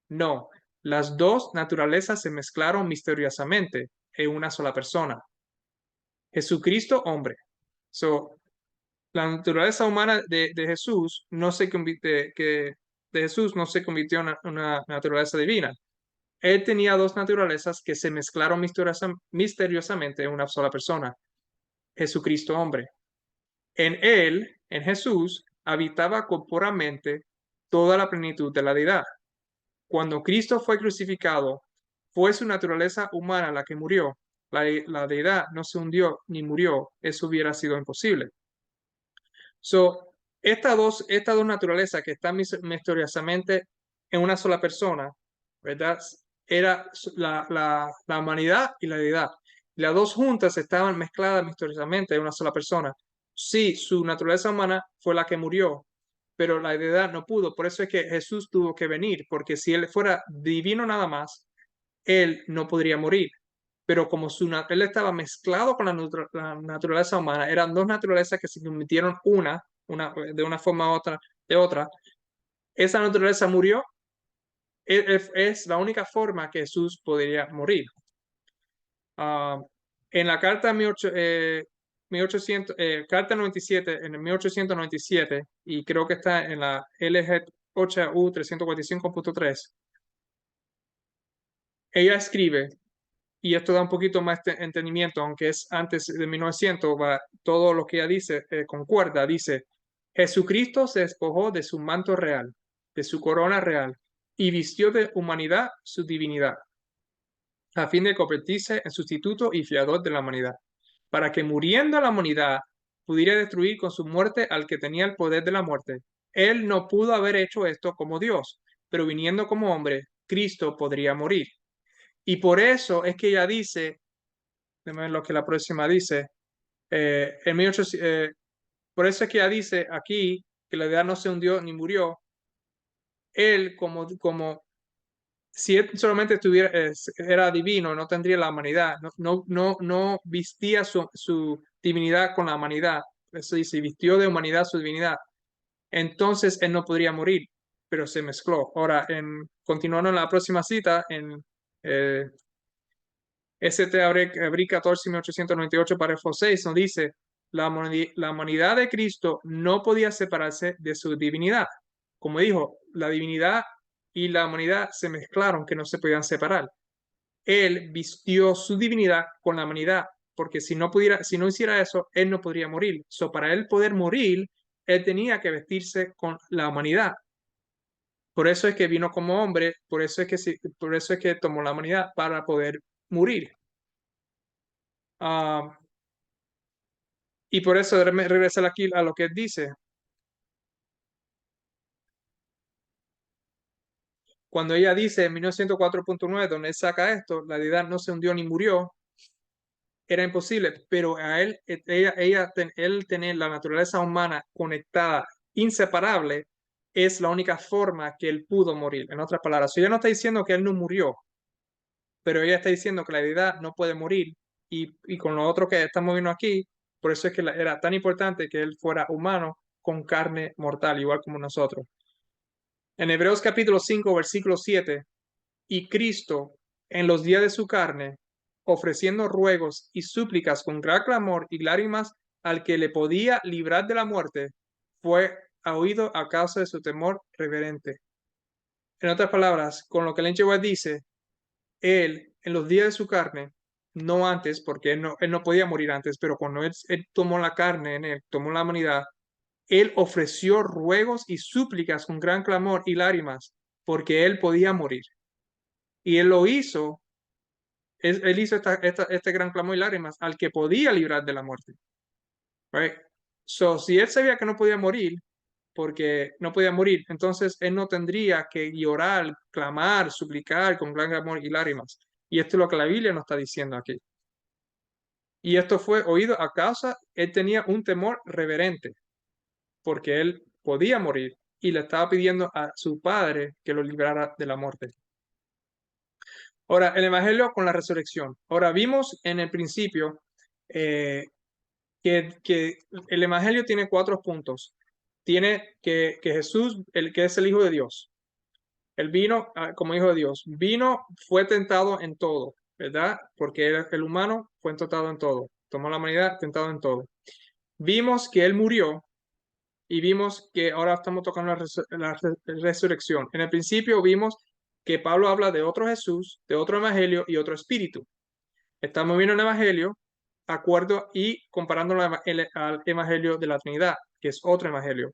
[SPEAKER 1] No, las dos naturalezas se mezclaron misteriosamente en una sola persona. Jesucristo, hombre. So, la naturaleza humana de Jesús no se de Jesús no se convirtió en una naturaleza divina. Él tenía dos naturalezas que se mezclaron misteriosamente en una sola persona. Jesucristo, hombre. En él, en Jesús, habitaba corporalmente toda la plenitud de la deidad. Cuando Cristo fue crucificado, fue su naturaleza humana la que murió. La deidad no se hundió ni murió. Eso hubiera sido imposible. So, estas dos naturalezas que están misteriosamente en una sola persona, ¿verdad? Era la humanidad y la deidad. Las dos juntas estaban mezcladas misteriosamente en una sola persona. Sí, su naturaleza humana fue la que murió, pero la deidad no pudo. Por eso es que Jesús tuvo que venir, porque si él fuera divino nada más, él no podría morir. Pero como él estaba mezclado con la naturaleza humana, eran dos naturalezas que se convirtieron de una forma u otra, de otra. Esa naturaleza murió, es la única forma que Jesús podría morir. Ah, en la carta 1800, carta 97, en el 1897, y creo que está en la LG 8U 345.3, ella escribe, y esto da un poquito más de entendimiento, aunque es antes de 1900, todo lo que ella dice concuerda. Dice, Jesucristo se despojó de su manto real, de su corona real, y vistió de humanidad su divinidad, a fin de convertirse en sustituto y fiador de la humanidad, para que muriendo la humanidad pudiera destruir con su muerte al que tenía el poder de la muerte. Él no pudo haber hecho esto como Dios, pero viniendo como hombre, Cristo podría morir. Y por eso es que ella dice, déjame ver lo que la próxima dice, en 1800, por eso es que ella dice aquí que la deidad no se hundió ni murió. Él, como si él solamente era divino, no tendría la humanidad, no vistía su divinidad con la humanidad. Eso dice, vistió de humanidad su divinidad. Entonces él no podría morir, pero se mezcló. Ahora, continuando en la próxima cita, en eh, ST Abrí 14, 1898, párrafo 6, nos dice, la humanidad de Cristo no podía separarse de su divinidad. Como dijo, la divinidad y la humanidad se mezclaron, que no se podían separar. Él vistió su divinidad con la humanidad, porque si no hiciera eso, él no podría morir. Para él poder morir, él tenía que vestirse con la humanidad. Por eso es que vino como hombre, por eso es que tomó la humanidad para poder morir. Y por eso regresar aquí a lo que dice. Cuando ella dice en 1904.9, donde él saca esto, la deidad no se hundió ni murió, era imposible, pero a él, él tener la naturaleza humana conectada, inseparable, es la única forma que él pudo morir. En otras palabras, ella no está diciendo que él no murió, pero ella está diciendo que la deidad no puede morir. Y con lo otro que estamos viendo aquí, por eso es que era tan importante que él fuera humano con carne mortal, igual como nosotros. En Hebreos capítulo 5, versículo 7, y Cristo, en los días de su carne, ofreciendo ruegos y súplicas con gran clamor y lágrimas al que le podía librar de la muerte, fue oído a causa de su temor reverente. En otras palabras, con lo que el White dice, él, en los días de su carne, no antes, porque él no podía morir antes, pero cuando él tomó la carne en él, tomó la humanidad, él ofreció ruegos y súplicas con gran clamor y lágrimas, porque él podía morir. Y él lo hizo Él hizo este gran clamor y lágrimas al que podía librar de la muerte. Right? So, si él sabía que no podía morir, porque no podía morir, entonces él no tendría que llorar, clamar, suplicar con gran clamor y lágrimas. Y esto es lo que la Biblia nos está diciendo aquí. Y esto fue oído a causa, él tenía un temor reverente, porque él podía morir y le estaba pidiendo a su padre que lo librara de la muerte. Ahora, el Evangelio con la resurrección. Ahora, vimos en el principio que el Evangelio tiene 4 puntos. Tiene que Jesús, el que es el Hijo de Dios, él vino como Hijo de Dios, vino, fue tentado en todo, ¿verdad? Porque el humano fue tentado en todo, tomó la humanidad tentado en todo. Vimos que él murió y vimos que ahora estamos tocando la resurrección. En el principio vimos que Pablo habla de otro Jesús, de otro Evangelio y otro Espíritu. Estamos viendo el Evangelio acuerdo y comparándolo al Evangelio de la Trinidad, que es otro Evangelio.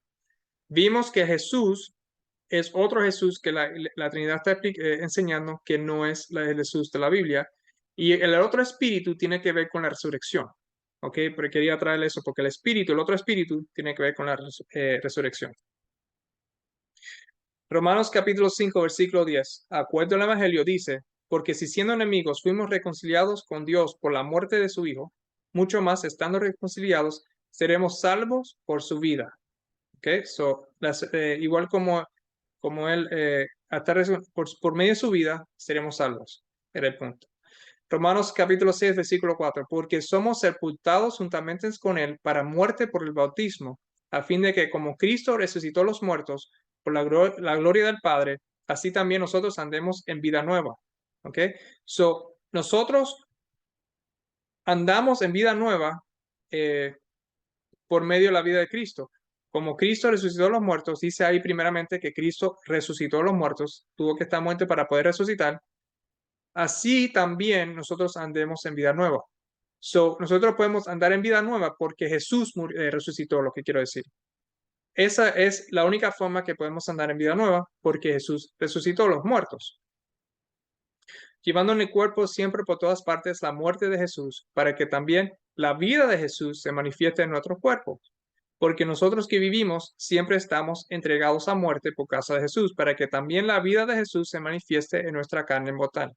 [SPEAKER 1] Vimos que Jesús es otro Jesús que la Trinidad está enseñando que no es el Jesús de la Biblia. Y el otro espíritu tiene que ver con la resurrección. ¿Ok? Pero quería traerle eso porque el otro espíritu tiene que ver con la resurrección. Romanos capítulo 5, versículo 10. Acuerdo al Evangelio dice, porque si siendo enemigos fuimos reconciliados con Dios por la muerte de su Hijo, mucho más estando reconciliados seremos salvos por su vida. ¿Ok? So, igual como él, por medio de su vida, seremos salvos. Era el punto. Romanos capítulo 6, versículo 4. Porque somos sepultados juntamente con él para muerte por el bautismo, a fin de que como Cristo resucitó los muertos por la gloria del Padre, así también nosotros andemos en vida nueva. ¿Ok? So, nosotros andamos en vida nueva por medio de la vida de Cristo. Como Cristo resucitó a los muertos, dice ahí primeramente que Cristo resucitó a los muertos, tuvo que estar muerto para poder resucitar. Así también nosotros andemos en vida nueva. So, nosotros podemos andar en vida nueva porque Jesús resucitó, lo que quiero decir. Esa es la única forma que podemos andar en vida nueva porque Jesús resucitó a los muertos. Llevando en el cuerpo siempre por todas partes la muerte de Jesús, para que también la vida de Jesús se manifieste en nuestro cuerpo. Porque nosotros que vivimos siempre estamos entregados a muerte por causa de Jesús, para que también la vida de Jesús se manifieste en nuestra carne mortal.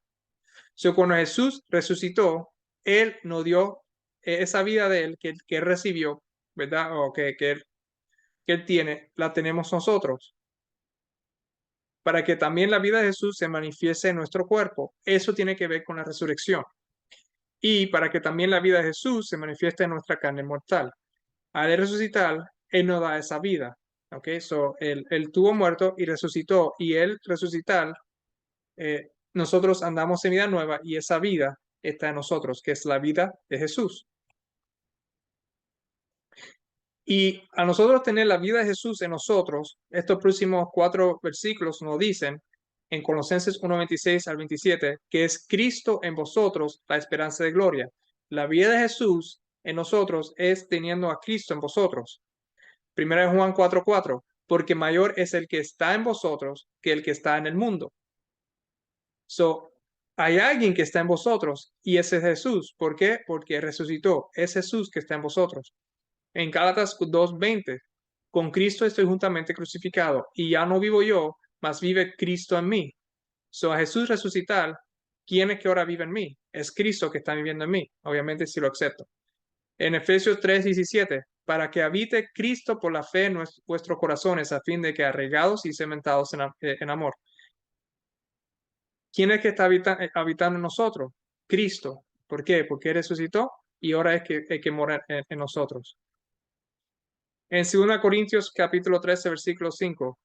[SPEAKER 1] So, cuando Jesús resucitó, Él nos dio esa vida de Él que recibió, ¿verdad? O que él tiene, la tenemos nosotros. Para que también la vida de Jesús se manifieste en nuestro cuerpo. Eso tiene que ver con la resurrección. Y para que también la vida de Jesús se manifieste en nuestra carne mortal. Al resucitar, Él nos da esa vida. ¿Ok? So, él tuvo muerto y resucitó. Y Él resucitar, nosotros andamos en vida nueva y esa vida está en nosotros, que es la vida de Jesús. Y a nosotros tener la vida de Jesús en nosotros, estos próximos 4 versículos nos dicen en Colosenses 1:26 al 27, que es Cristo en vosotros la esperanza de gloria. La vida de Jesús en nosotros es teniendo a Cristo en vosotros. Primera de Juan 4:4, porque mayor es el que está en vosotros que el que está en el mundo. So, hay alguien que está en vosotros y ese es Jesús. ¿Por qué? Porque resucitó. Es Jesús que está en vosotros. En Gálatas 2:20, con Cristo estoy juntamente crucificado y ya no vivo yo, mas vive Cristo en mí. So, a Jesús resucitar, ¿quién es que ahora vive en mí? Es Cristo que está viviendo en mí, obviamente si lo acepto. En Efesios 3:17, para que habite Cristo por la fe en vuestros corazones, a fin de que arraigados y cementados en amor. ¿Quién es que está habitando en nosotros? Cristo. ¿Por qué? Porque resucitó y ahora es que mora en nosotros. En 2 Corintios capítulo 13, versículo 5,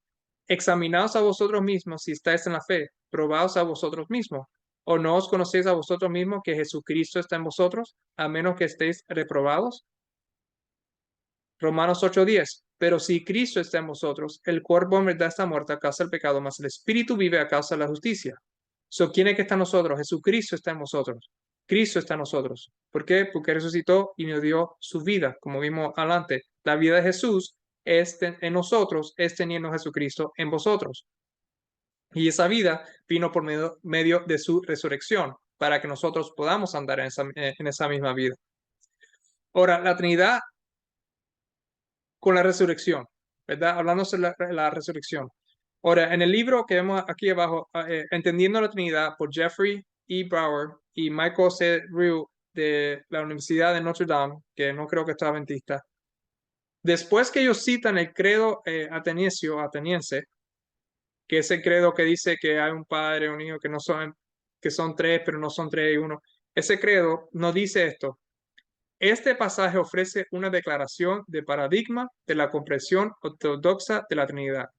[SPEAKER 1] examinaos a vosotros mismos si estáis en la fe, probaos a vosotros mismos, o no os conocéis a vosotros mismos que Jesucristo está en vosotros, a menos que estéis reprobados. Romanos 8:10, pero si Cristo está en vosotros, el cuerpo en verdad está muerto a causa del pecado, mas el espíritu vive a causa de la justicia. So, ¿quién es que está en nosotros? Jesucristo está en nosotros. Cristo está en nosotros. ¿Por qué? Porque resucitó y nos dio su vida, como vimos adelante. La vida de Jesús en nosotros, es teniendo a Jesucristo en vosotros. Y esa vida vino por medio de su resurrección. para que nosotros podamos andar en esa misma vida. Ahora, la Trinidad con la resurrección, ¿verdad? Hablando sobre la resurrección. Ahora, en el libro que vemos aquí abajo, Entendiendo la Trinidad, por Jeffrey E. Brower y Michael C. Rue de la Universidad de Notre Dame, que no creo que está adventista, después que ellos citan el credo ateniense, que es el credo que dice que hay un padre, un hijo, que son tres, pero no son tres y uno. Ese credo nos dice esto. Este pasaje ofrece una declaración de paradigma de la comprensión ortodoxa de la Trinidad.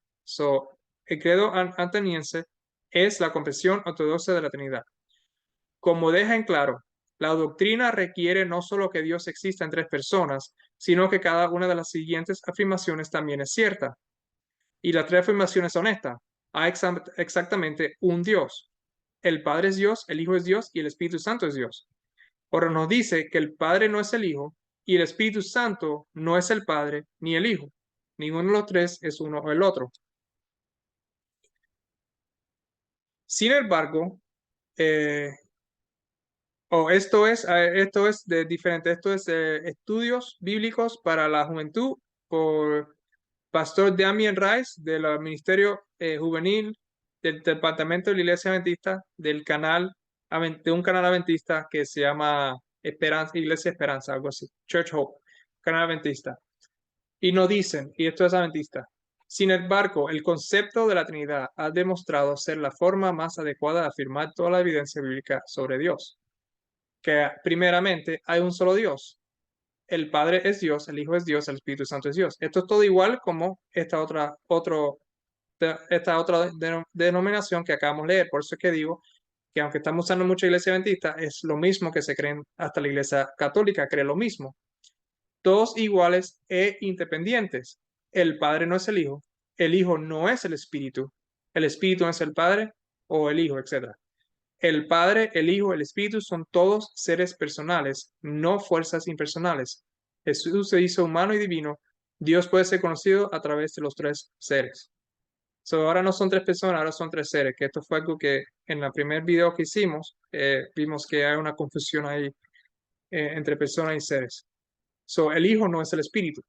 [SPEAKER 1] El credo ateniense es la comprensión ortodoxa de la Trinidad. Como deja en claro, la doctrina requiere no solo que Dios exista en tres personas, sino que cada una de las siguientes afirmaciones también es cierta. Y las tres afirmaciones son estas. Hay exactamente un Dios. El Padre es Dios, el Hijo es Dios y el Espíritu Santo es Dios. Ahora nos dice que el Padre no es el Hijo y el Espíritu Santo no es el Padre ni el Hijo. Ninguno de los tres es uno o el otro. Sin embargo, esto es de diferente, esto es Estudios Bíblicos para la Juventud por Pastor Damien Rice del Ministerio Juvenil del Departamento de la Iglesia Adventista de un canal adventista que se llama Iglesia Esperanza, algo así, Church Hope, canal adventista. Y nos dicen, y esto es adventista, sin embargo, el concepto de la Trinidad ha demostrado ser la forma más adecuada de afirmar toda la evidencia bíblica sobre Dios. Que primeramente hay un solo Dios. El Padre es Dios, el Hijo es Dios, el Espíritu Santo es Dios. Esto es todo igual como esta otra denominación que acabamos de leer. Por eso es que digo que aunque estamos usando mucha iglesia adventista, es lo mismo que se creen hasta la iglesia católica, cree lo mismo. Todos iguales e independientes. El Padre no es el Hijo no es el Espíritu no es el Padre o el Hijo, etc. El Padre, el Hijo, el Espíritu son todos seres personales, no fuerzas impersonales. Jesús se hizo humano y divino. Dios puede ser conocido a través de los tres seres. Ahora no son tres personas, ahora son tres seres, que esto fue algo que en el primer video que hicimos, vimos que hay una confusión ahí entre personas y seres. El Hijo no es el Espíritu.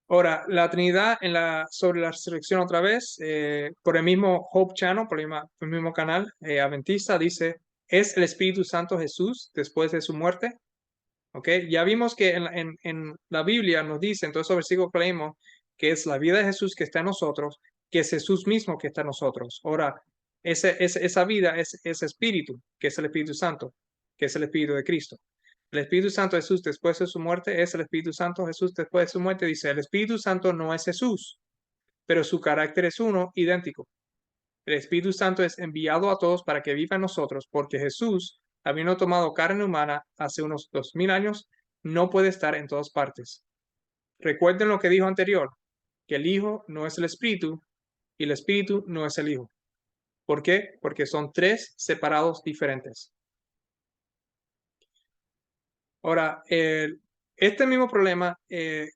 [SPEAKER 1] Ahora, la Trinidad sobre la resurrección otra vez, por el mismo Hope Channel, por el mismo canal adventista, dice, ¿es el Espíritu Santo Jesús después de su muerte? ¿Ok? Ya vimos que en la Biblia nos dice, en todos esos versículos que leímos, que es la vida de Jesús que está en nosotros, que es Jesús mismo que está en nosotros. Ahora, esa vida es ese Espíritu, que es el Espíritu Santo, que es el Espíritu de Cristo. El Espíritu Santo Jesús después de su muerte es el Espíritu Santo Jesús después de su muerte. Dice, el Espíritu Santo no es Jesús, pero su carácter es uno, idéntico. El Espíritu Santo es enviado a todos para que viva en nosotros, porque Jesús, habiendo tomado carne humana hace unos 2000 años, no puede estar en todas partes. Recuerden lo que dijo anterior, que el Hijo no es el Espíritu y el Espíritu no es el Hijo. ¿Por qué? Porque son tres separados diferentes. Ahora, este mismo problema,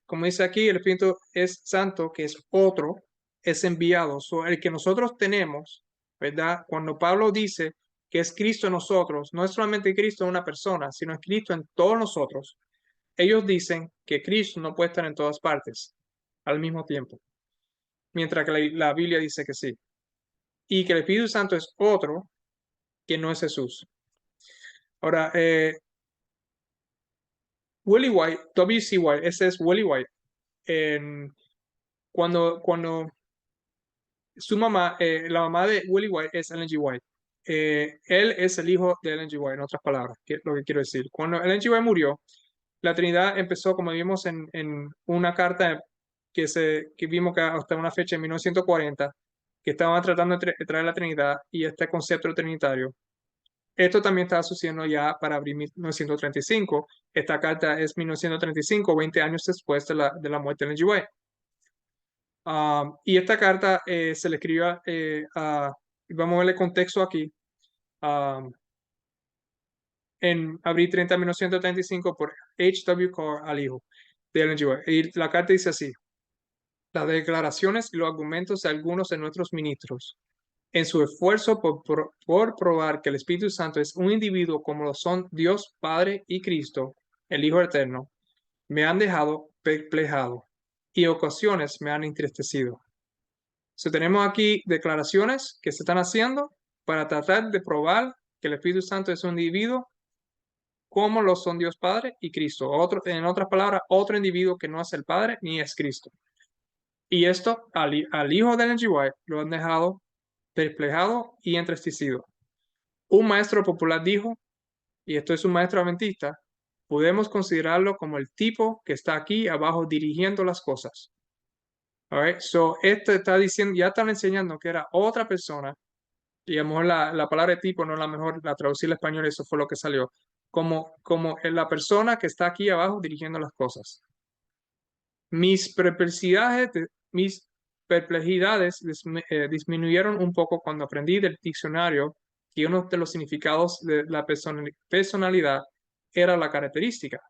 [SPEAKER 1] como dice aquí, el Espíritu es santo, que es otro, es enviado. El que nosotros tenemos, ¿verdad? Cuando Pablo dice que es Cristo en nosotros, no es solamente Cristo en una persona, sino es Cristo en todos nosotros. Ellos dicen que Cristo no puede estar en todas partes al mismo tiempo, mientras que la Biblia dice que sí. Y que el Espíritu Santo es otro que no es Jesús. Ahora, Willie White, W.C. White, ese es Willie White. Cuando su mamá, la mamá de Willie White es Ellen G. White. Él es el hijo de Ellen G. White, en otras palabras, que es lo que quiero decir. Cuando Ellen G. White murió, la Trinidad empezó, como vimos en una carta que vimos que hasta una fecha en 1940, que estaban tratando de traer la Trinidad y este concepto trinitario. Esto también estaba sucediendo ya para abril 1935. Esta carta es 1935, 20 años después de la muerte de Ellen G. White. Y esta carta se le escribió vamos a ver el contexto aquí, en abril 30 de 1935 por H.W. Carr al hijo de Ellen G. White. Y la carta dice así: las declaraciones y los argumentos de algunos de nuestros ministros en su esfuerzo por probar que el Espíritu Santo es un individuo como lo son Dios Padre y Cristo, el Hijo Eterno, me han dejado perplejado y ocasiones me han entristecido. So, tenemos aquí declaraciones que se están haciendo para tratar de probar que el Espíritu Santo es un individuo como lo son Dios Padre y Cristo. En otras palabras, otro individuo que no es el Padre ni es Cristo. Y esto al hijo de Ellen G. White lo han dejado perplejado y entristecido. Un maestro popular dijo, y esto es un maestro adventista, podemos considerarlo como el tipo que está aquí abajo dirigiendo las cosas. Alright, so esto está diciendo, ya están enseñando que era otra persona, y a lo mejor la palabra de tipo no es la mejor, la traducir al español, eso fue lo que salió, como la persona que está aquí abajo dirigiendo las cosas. Mis perplejidades disminuyeron un poco cuando aprendí del diccionario que uno de los significados de la personalidad era la característica.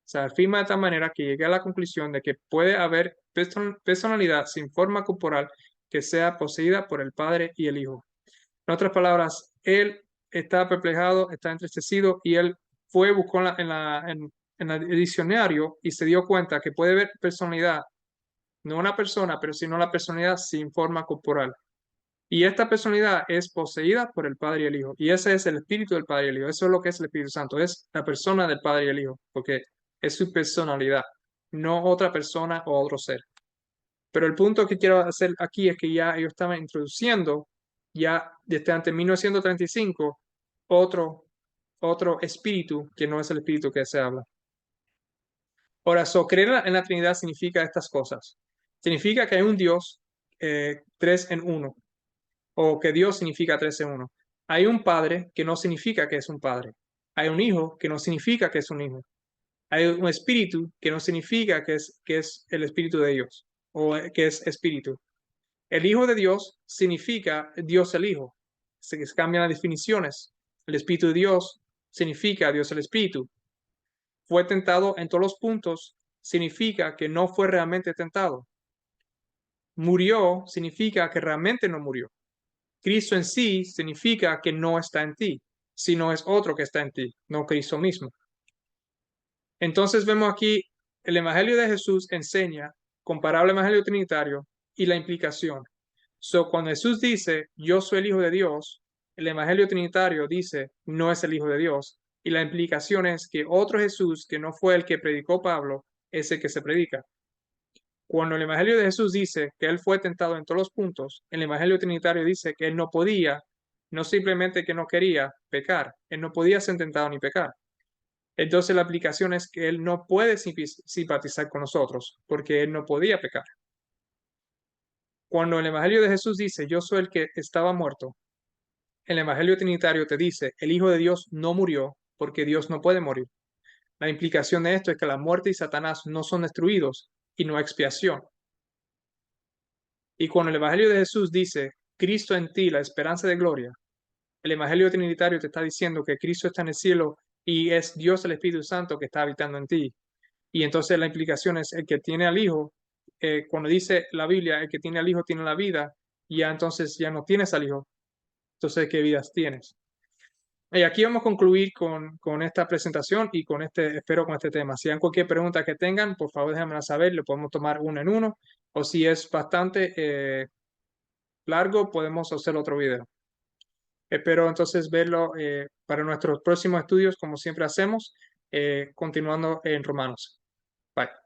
[SPEAKER 1] Se afirma de tal manera que llegué a la conclusión de que puede haber personalidad sin forma corporal que sea poseída por el Padre y el Hijo. En otras palabras, él está perplejado, está entristecido y él buscó en el diccionario y se dio cuenta que puede haber personalidad, no una persona, pero sino la personalidad sin forma corporal. Y esta personalidad es poseída por el Padre y el Hijo. Y ese es el Espíritu del Padre y el Hijo. Eso es lo que es el Espíritu Santo. Es la persona del Padre y el Hijo, porque es su personalidad, no otra persona o otro ser. Pero el punto que quiero hacer aquí es que ya ellos estaban introduciendo, ya desde antes de 1935, otro espíritu que no es el espíritu que se habla. Ahora, creer en la Trinidad significa estas cosas. Significa que hay un Dios, tres en uno, o que Dios significa tres en uno. Hay un Padre que no significa que es un Padre. Hay un Hijo que no significa que es un Hijo. Hay un Espíritu que no significa que es el Espíritu de Dios o que es Espíritu. El Hijo de Dios significa Dios el Hijo. Se cambian las definiciones. El Espíritu de Dios significa Dios el Espíritu. Fue tentado en todos los puntos significa que no fue realmente tentado. Murió significa que realmente no murió. Cristo en sí significa que no está en ti, sino es otro que está en ti, no Cristo mismo. Entonces vemos aquí el Evangelio de Jesús enseña, comparable al Evangelio Trinitario, y la implicación. Cuando Jesús dice, yo soy el Hijo de Dios, el Evangelio Trinitario dice, no es el Hijo de Dios. Y la implicación es que otro Jesús, que no fue el que predicó Pablo, es el que se predica. Cuando el Evangelio de Jesús dice que él fue tentado en todos los puntos, el Evangelio Trinitario dice que él no podía, no simplemente que no quería pecar, él no podía ser tentado ni pecar. Entonces la aplicación es que él no puede simpatizar con nosotros porque él no podía pecar. Cuando el Evangelio de Jesús dice, yo soy el que estaba muerto, el Evangelio Trinitario te dice, el Hijo de Dios no murió porque Dios no puede morir. La implicación de esto es que la muerte y Satanás no son destruidos y no hay expiación. Y cuando el Evangelio de Jesús dice, Cristo en ti, la esperanza de gloria, el Evangelio Trinitario te está diciendo que Cristo está en el cielo y es Dios el Espíritu Santo que está habitando en ti. Y entonces la implicación es el que tiene al Hijo, cuando dice la Biblia, el que tiene al Hijo tiene la vida, y ya entonces ya no tienes al Hijo. Entonces, ¿qué vidas tienes? Y aquí vamos a concluir con esta presentación y espero con este tema. Si hay cualquier pregunta que tengan, por favor déjenmela saber, lo podemos tomar uno en uno, o si es bastante largo, podemos hacer otro video. Espero entonces verlo para nuestros próximos estudios, como siempre hacemos, continuando en Romanos. Bye.